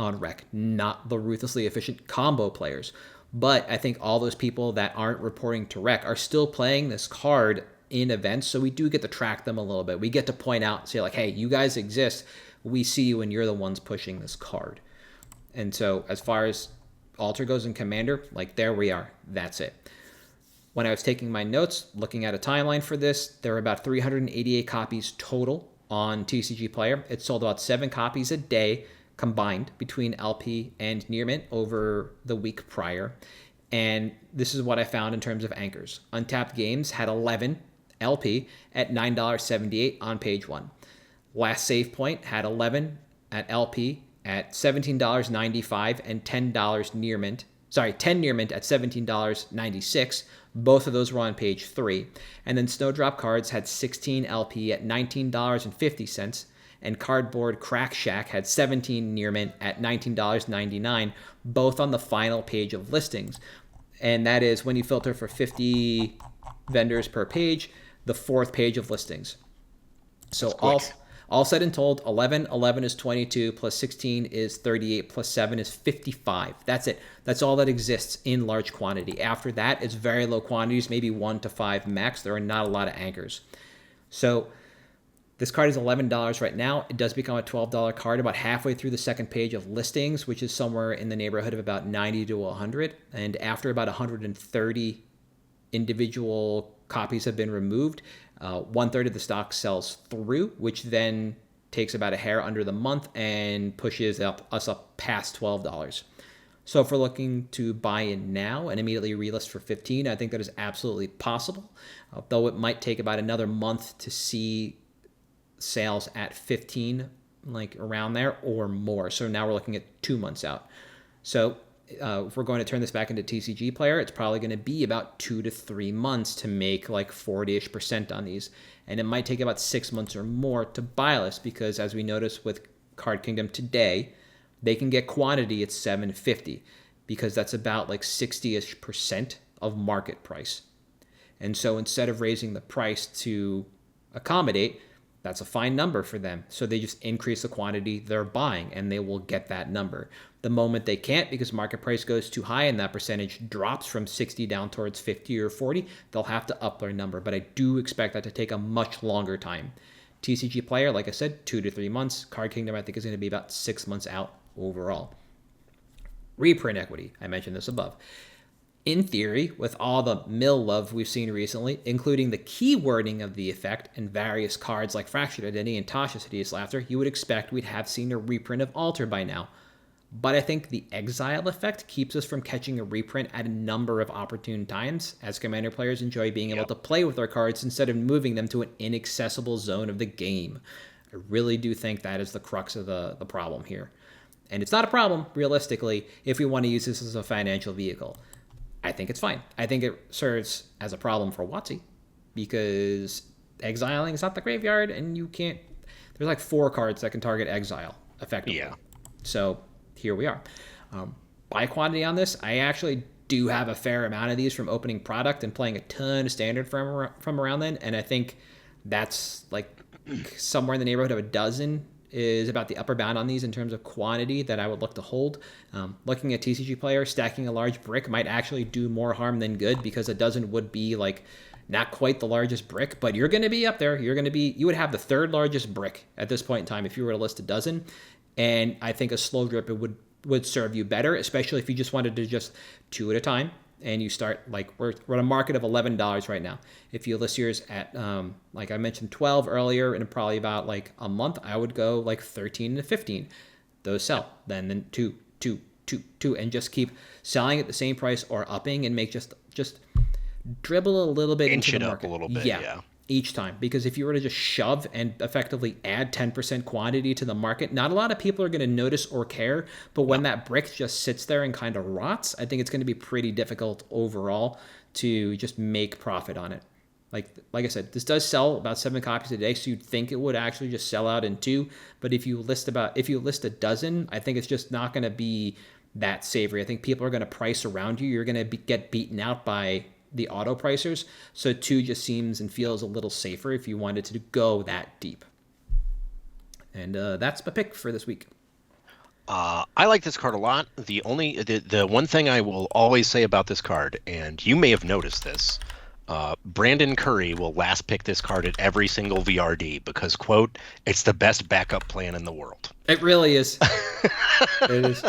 C: on rec, not the ruthlessly efficient combo players. But I think all those people that aren't reporting to rec are still playing this card in events, so we do get to track them a little bit. We get to point out, say like, hey, you guys exist. We see you and you're the ones pushing this card. And so as far as Alter goes in Commander, like there we are. That's it. When I was taking my notes, looking at a timeline for this, there were about 388 copies total on TCG Player. It sold about 7 copies a day combined between LP and Near Mint over the week prior. And this is what I found in terms of anchors. Untapped Games had 11 LP at $9.78 on page 1. Last Save Point had 11 at LP at $17.95 and $10 Near Mint. Sorry, 10 Near Mint at $17.96. Both of those were on page 3. And then Snowdrop Cards had 16 LP at $19.50. And Cardboard Crack Shack had 17 Near Mint at $19.99, both on the final page of listings. And that is when you filter for 50 vendors per page, the 4th page of listings. So all said and told, 11 is 22, plus 16 is 38, plus 7 is 55. That's it. That's all that exists in large quantity. After that, it's very low quantities, maybe 1 to 5 max. There are not a lot of anchors. So this card is $11 right now. It does become a $12 card about halfway through the second page of listings, which is somewhere in the neighborhood of about 90 to 100. And after about 130 individual copies have been removed, 1/3 of the stock sells through, which then takes about a hair under the month and pushes us up past $12. So if we're looking to buy in now and immediately relist for 15, I think that is absolutely possible, though it might take about another month to see sales at 15, like around there or more. So now we're looking at 2 months out. So if we're going to turn this back into TCG Player, it's probably going to be about 2 to 3 months to make like 40-ish% on these. And it might take about 6 months or more to buy list, because as we noticed with Card Kingdom today, they can get quantity at $7.50, because that's about like 60-ish% of market price. And so instead of raising the price to accommodate, That's a fine number for them. So they just increase the quantity they're buying and they will get that number. The moment they can't because market price goes too high and that percentage drops from 60 down towards 50 or 40, they'll have to up their number. But I do expect that to take a much longer time. TCG Player, like I said, 2 to 3 months. Card Kingdom, I think, is going to be about 6 months out overall. Reprint equity, I mentioned this above. In theory, with all the mill love we've seen recently, including the keywording of the effect and various cards like Fractured Identity and Tasha's Hideous Laughter, you would expect we'd have seen a reprint of Alter by now. But I think the Exile effect keeps us from catching a reprint at a number of opportune times, as Commander players enjoy being able to play with their cards instead of moving them to an inaccessible zone of the game. I really do think that is the crux of the problem here. And it's not a problem, realistically, if we want to use this as a financial vehicle. I think it's fine. I think it serves as a problem for WotC because exiling is not the graveyard and you can't... There's like 4 cards that can target exile effectively. Yeah. So here we are. Buy quantity on this, I actually do have a fair amount of these from opening product and playing a ton of standard from around then. And I think that's like somewhere in the neighborhood of a dozen is about the upper bound on these in terms of quantity that I would look to hold. Looking at TCG Player, stacking a large brick might actually do more harm than good because a dozen would be like not quite the largest brick, but you're going to be up there. You would have the 3rd largest brick at this point in time if you were to list a dozen. And I think a slow drip would serve you better, especially if you just wanted to just 2 at a time. And you start, like, we're at a market of $11 right now. If you list yours at, like I mentioned, 12 earlier, in probably about, like, a month, I would go, like, 13 to 15. Those sell. Then 2, and just keep selling at the same price or upping and make just dribble a little bit into the market.
B: Inch it up a little bit, yeah.
C: Each time. Because if you were to just shove and effectively add 10% quantity to the market, not a lot of people are going to notice or care. But when that brick just sits there and kind of rots, I think it's going to be pretty difficult overall to just make profit on it. Like I said, this does sell about 7 copies a day, so you'd think it would actually just sell out in 2. But if you list a dozen, I think it's just not going to be that savory. I think people are going to price around you. You're going to get beaten out by the auto pricers, so 2 just seems and feels a little safer if you wanted to go that deep. And that's my pick for this week.
B: I like this card a lot. The one thing I will always say about this card, and you may have noticed this, Brandon Curry will last pick this card at every single VRD because, quote, it's the best backup plan in the world.
C: It really is. It is.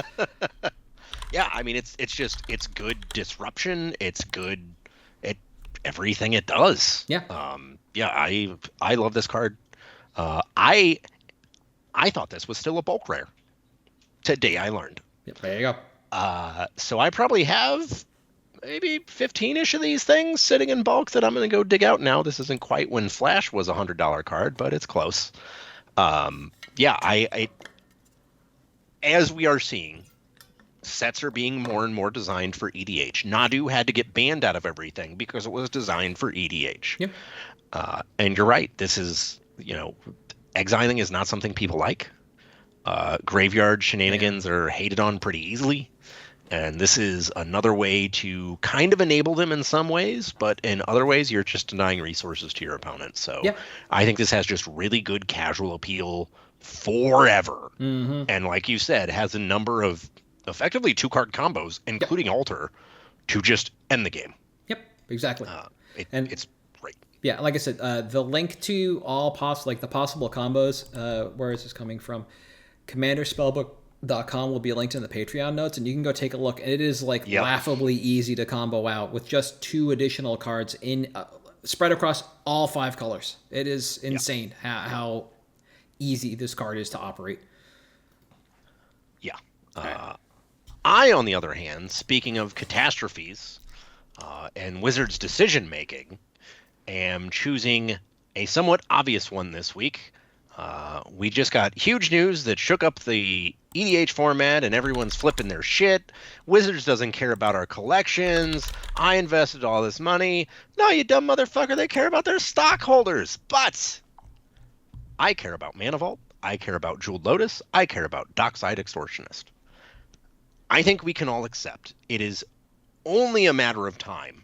B: Yeah, I mean, it's good disruption. It's good at everything it does.
C: Yeah.
B: I love this card. I thought this was still a bulk rare. Today I learned.
C: Yep, there you go.
B: So I probably have maybe 15-ish of these things sitting in bulk that I'm going to go dig out now. This isn't quite when Flash was a $100 card, but it's close. I as we are seeing, sets are being more and more designed for EDH. Nadu had to get banned out of everything because it was designed for EDH.
C: Yep.
B: And you're right. This is, exiling is not something people like. Graveyard shenanigans are hated on pretty easily. And this is another way to kind of enable them in some ways, but in other ways, you're just denying resources to your opponent. So I think this has just really good casual appeal forever.
C: Mm-hmm.
B: And like you said, has a number of effectively 2-card combos, including Alter, to just end the game.
C: Yep, exactly.
B: It's great.
C: Yeah, like I said, the link to all the possible combos, where is this coming from? CommanderSpellbook.com will be linked in the Patreon notes, and you can go take a look. And it is laughably easy to combo out with just 2 additional cards in spread across all 5 colors. It is insane how easy this card is to operate.
B: Yeah. I, on the other hand, speaking of catastrophes and Wizards' decision-making, am choosing a somewhat obvious one this week. We just got huge news that shook up the EDH format and everyone's flipping their shit. Wizards doesn't care about our collections. I invested all this money. No, you dumb motherfucker, they care about their stockholders. But I care about Mana Vault. I care about Jeweled Lotus. I care about Dockside Extortionist. I think we can all accept it is only a matter of time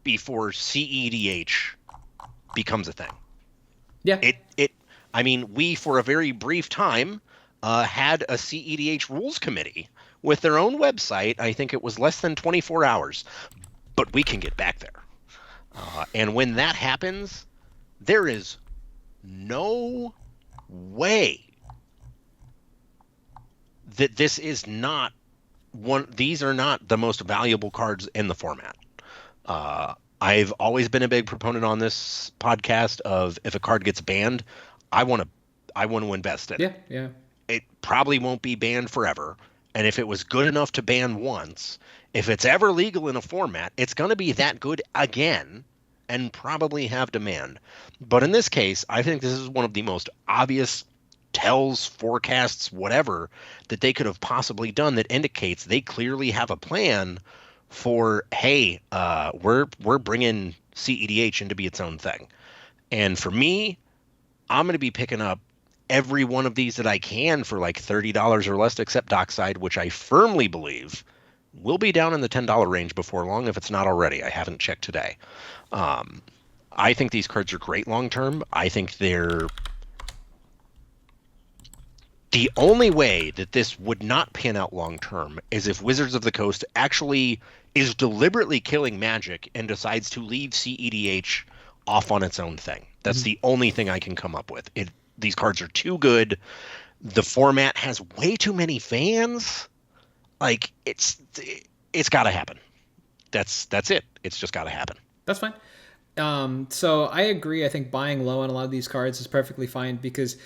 B: before CEDH becomes a thing.
C: Yeah.
B: I mean, we, for a very brief time, had a CEDH rules committee with their own website. I think it was less than 24 hours, but we can get back there. And when that happens, there is no way that this is not these are not the most valuable cards in the format. I've always been a big proponent on this podcast of if a card gets banned, I want to invest in it.
C: Yeah.
B: It probably won't be banned forever. And if it was good enough to ban once, if it's ever legal in a format, it's going to be that good again and probably have demand. But in this case, I think this is one of the most obvious tells, forecasts, whatever, that they could have possibly done that indicates they clearly have a plan for, hey, we're bringing CEDH in to be its own thing. And for me, I'm going to be picking up every one of these that I can for like $30 or less, except Dockside, which I firmly believe will be down in the $10 range before long, if it's not already. I haven't checked today. I think these cards are great long term. I think they're the only way that this would not pan out long term is if Wizards of the Coast actually is deliberately killing Magic and decides to leave CEDH off on its own thing. That's the only thing I can come up with. These cards are too good. The format has way too many fans. Like it's got to happen. That's it. It's just got to happen.
C: That's fine. So I agree. I think buying low on a lot of these cards is perfectly fine because,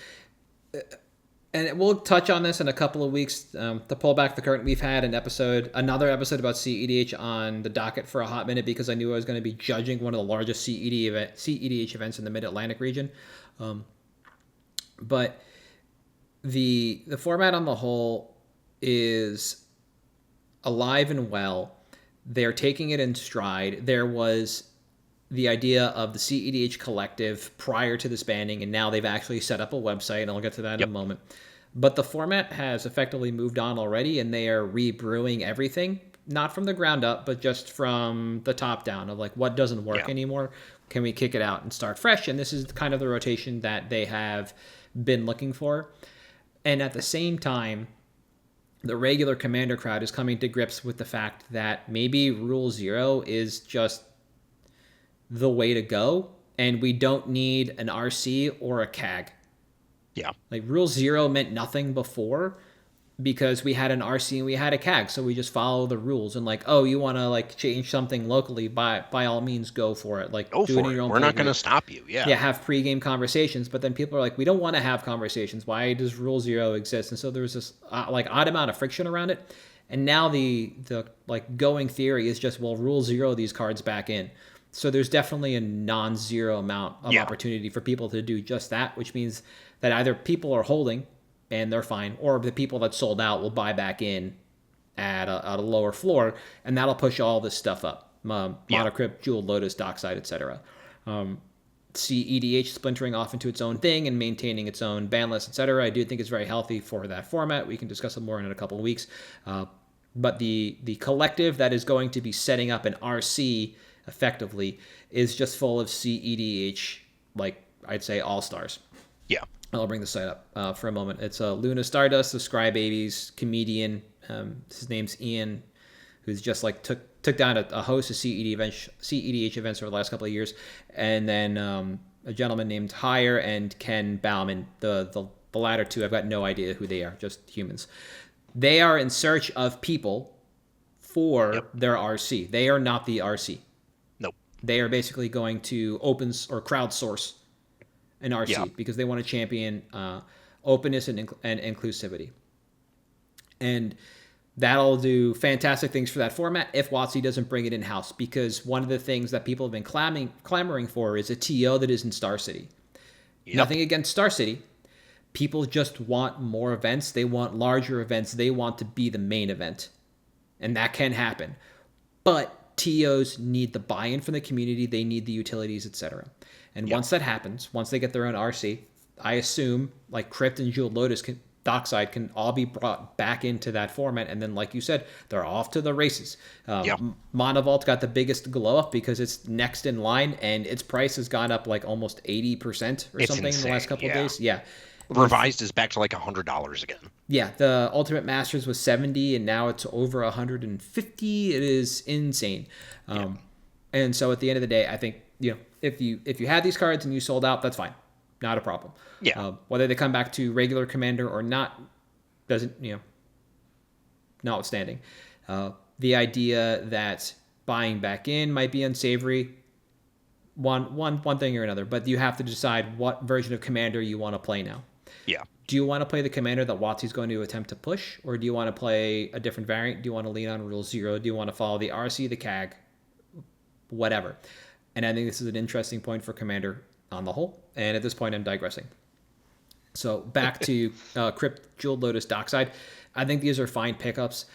C: and we'll touch on this in a couple of weeks. To pull back the curtain, we've had another episode about CEDH on the docket for a hot minute because I knew I was going to be judging one of the largest CEDH events in the Mid-Atlantic region. But the format on the whole is alive and well. They're taking it in stride. There was the idea of the CEDH collective prior to this banning, and now they've actually set up a website, and I'll get to that in a moment. But the format has effectively moved on already, and they are rebrewing everything, not from the ground up, but just from the top down of like what doesn't work anymore. Can we kick it out and start fresh? And this is kind of the rotation that they have been looking for. And at the same time, the regular Commander crowd is coming to grips with the fact that maybe Rule 0 is just the way to go, and we don't need an RC or a CAG.
B: Yeah. Like
C: Rule 0 meant nothing before because we had an RC and we had a CAG, so we just follow the rules. And like, oh, you want to like change something locally, by all means, go for it. Like,
B: go
C: do
B: for
C: it in your own.
B: We're not going to stop you. Yeah.
C: Yeah, have pregame conversations, but then people are like, we don't want to have conversations. Why does Rule 0 exist? And so there's this like odd amount of friction around it. And now the like going theory is just, well, Rule 0 these cards back in. So there's definitely a non-zero amount of opportunity for people to do just that, which means that either people are holding and they're fine, or the people that sold out will buy back in at a lower floor, and that'll push all this stuff up. Monocrypt, Jeweled Lotus, Dockside, etc. CEDH splintering off into its own thing and maintaining its own ban list, etc. I do think it's very healthy for that format. We can discuss it more in a couple of weeks. But the collective that is going to be setting up an RC effectively is just full of CEDH, like I'd say all-stars.
B: Yeah.
C: I'll bring the site up for a moment. It's Luna Stardust, the Scrybabies comedian. His name's Ian, who's just like took down a host of CEDH events over the last couple of years. And then a gentleman named Hire and Ken Bauman. The latter two, I've got no idea who they are, just humans. They are in search of people for their RC. They are not the RC.
B: Nope.
C: They are basically going to crowdsource an RC because they want to champion openness and inclusivity. And that'll do fantastic things for that format if WotC doesn't bring it in-house, because one of the things that people have been clamoring for is a TO that is in Star City. Nothing against Star City. People just want more events. They want larger events. They want to be the main event. And that can happen. But TOs need the buy-in from the community. They need the utilities, etc. And once that happens, once they get their own RC, I assume like Crypt and Jeweled Lotus Dockside can all be brought back into that format, and then, like you said, they're off to the races. Monovault got the biggest glow up because it's next in line, and its price has gone up like almost 80% or something
B: insane.
C: in the last couple of days. Yeah.
B: Revised is back to like $100 again.
C: Yeah, the Ultimate Masters was 70, and now it's over 150. It is insane. And so at the end of the day, I think, if you had these cards and you sold out, that's fine. Not a problem.
B: Yeah.
C: Whether they come back to regular Commander or not doesn't, notwithstanding. The idea that buying back in might be unsavory, one thing or another, but you have to decide what version of Commander you want to play now.
B: Yeah.
C: Do you want to play the Commander that WotC's going to attempt to push, or do you want to play a different variant? Do you want to lean on Rule 0? Do you want to follow the RC, the CAG, whatever? And I think this is an interesting point for Commander on the whole. And at this point, I'm digressing. So back to Crypt, Jeweled Lotus, Dockside. I think these are fine pickups.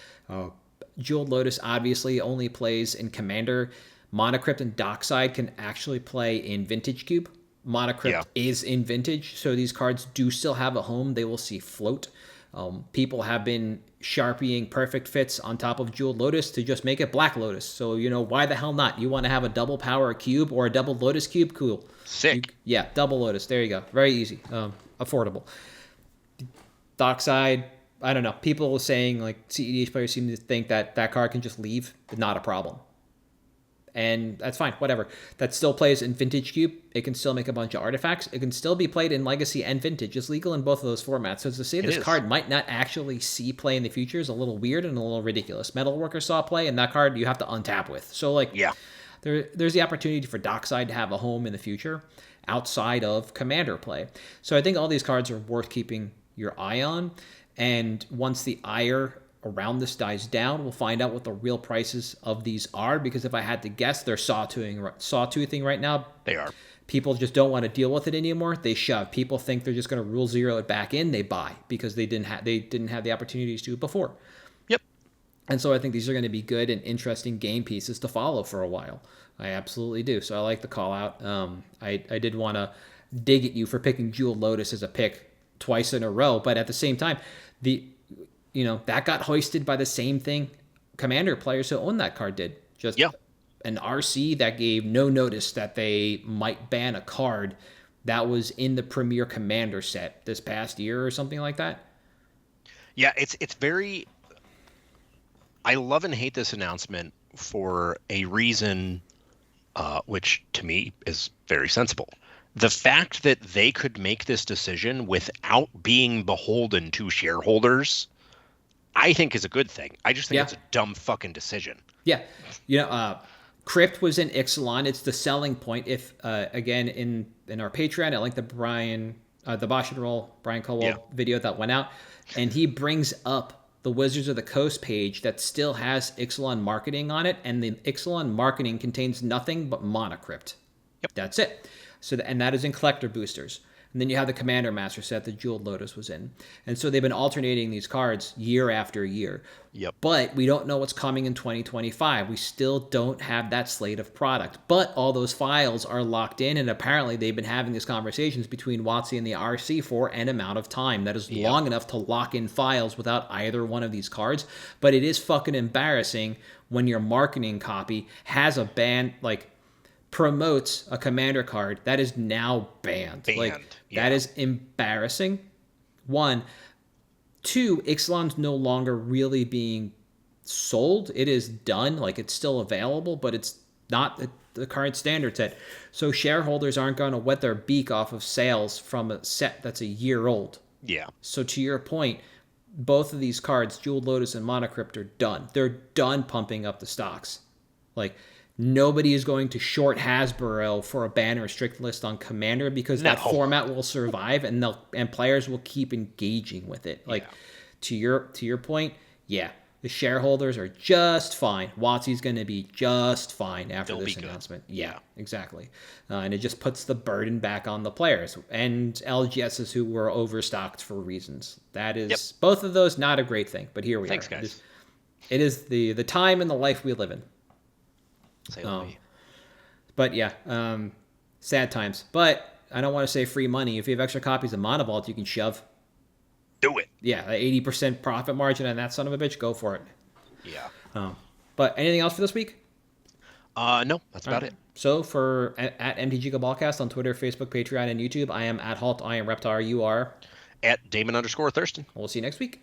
C: Jeweled Lotus obviously only plays in Commander. Monocrypt and Dockside can actually play in Vintage Cube. Monocrypt is in Vintage, so these cards do still have a home. They will see float. People have been sharpieing Perfect Fits on top of Jeweled Lotus to just make it Black Lotus. So, why the hell not? You want to have a double power cube or a double Lotus cube? Cool.
B: Sick.
C: Double Lotus. There you go. Very easy. Affordable. Dockside, I don't know. People are saying, like, CEDH players seem to think that card can just leave. Not a problem. And that's fine, whatever. That still plays in Vintage Cube. It can still make a bunch of artifacts. It can still be played in Legacy and Vintage. It's legal in both of those formats. So to say this card might not actually see play in the future is a little weird and a little ridiculous. Metalworker saw play, and that card you have to untap with. So, there's the opportunity for Dockside to have a home in the future outside of Commander play. So I think all these cards are worth keeping your eye on. And once the ire around this dies down, we'll find out what the real prices of these are, because if I had to guess, they're sawtoothing right now.
B: They are.
C: People just don't want to deal with it anymore. They shove. People think they're just going to Rule 0 it back in. They buy because they didn't have the opportunities to before.
B: Yep.
C: And so I think these are going to be good and interesting game pieces to follow for a while. I absolutely do. So I like the call out. I did want to dig at you for picking Jeweled Lotus as a pick twice in a row, but at the same time, that got hoisted by the same thing Commander players who own that card did. Just an RC that gave no notice that they might ban a card that was in the Premier Commander set this past year or something like that.
B: Yeah, it's very... I love and hate this announcement for a reason which to me is very sensible. The fact that they could make this decision without being beholden to shareholders, I think is a good thing. I just think it's a dumb fucking decision.
C: Yeah. Crypt was in Ixalan. It's the selling point. If, again, in our Patreon, I linked the Bosch and Roll, Brian Colwell video that went out, and he brings up the Wizards of the Coast page that still has Ixalan marketing on it, and the Ixalan marketing contains nothing but Monocrypt.
B: Yep.
C: That's it. And that is in collector boosters. And then you have the Commander Master set that Jeweled Lotus was in. And so they've been alternating these cards year after year.
B: Yep.
C: But we don't know what's coming in 2025. We still don't have that slate of product. But all those files are locked in, and apparently they've been having these conversations between WotC and the RC for an amount of time that is long enough to lock in files without either one of these cards. But it is fucking embarrassing when your marketing copy has a ban, promotes a Commander card that is now banned. That is embarrassing. 1. 2, Ixalan's no longer really being sold. It is done. It's still available, but it's not the current standard set. So shareholders aren't going to wet their beak off of sales from a set that's a year old.
B: Yeah.
C: So to your point, both of these cards, Jeweled Lotus and Monocrypt, are done. They're done pumping up the stocks. Nobody is going to short Hasbro for a ban or restrict list on Commander because that format will survive and players will keep engaging with it. To your point, the shareholders are just fine. WotC's going to be just fine after this announcement. Yeah, exactly. And it just puts the burden back on the players and LGSs who were overstocked for reasons. That is both of those not a great thing. But here we are.
B: Thanks, guys.
C: It is the time and the life we live in. But sad times. But I don't want to say free money. If you have extra copies of Monovault, you can shove.
B: Do it.
C: yeah, 80% profit margin on that son of a bitch, go for it.
B: Yeah.
C: But anything else for this week?
B: No, that's about it.
C: So for at MTG Cabalcast on Twitter, Facebook, Patreon, and YouTube, I am at Halt. I am Reptar. You are
B: At Damon_Thurston.
C: We'll see you next week.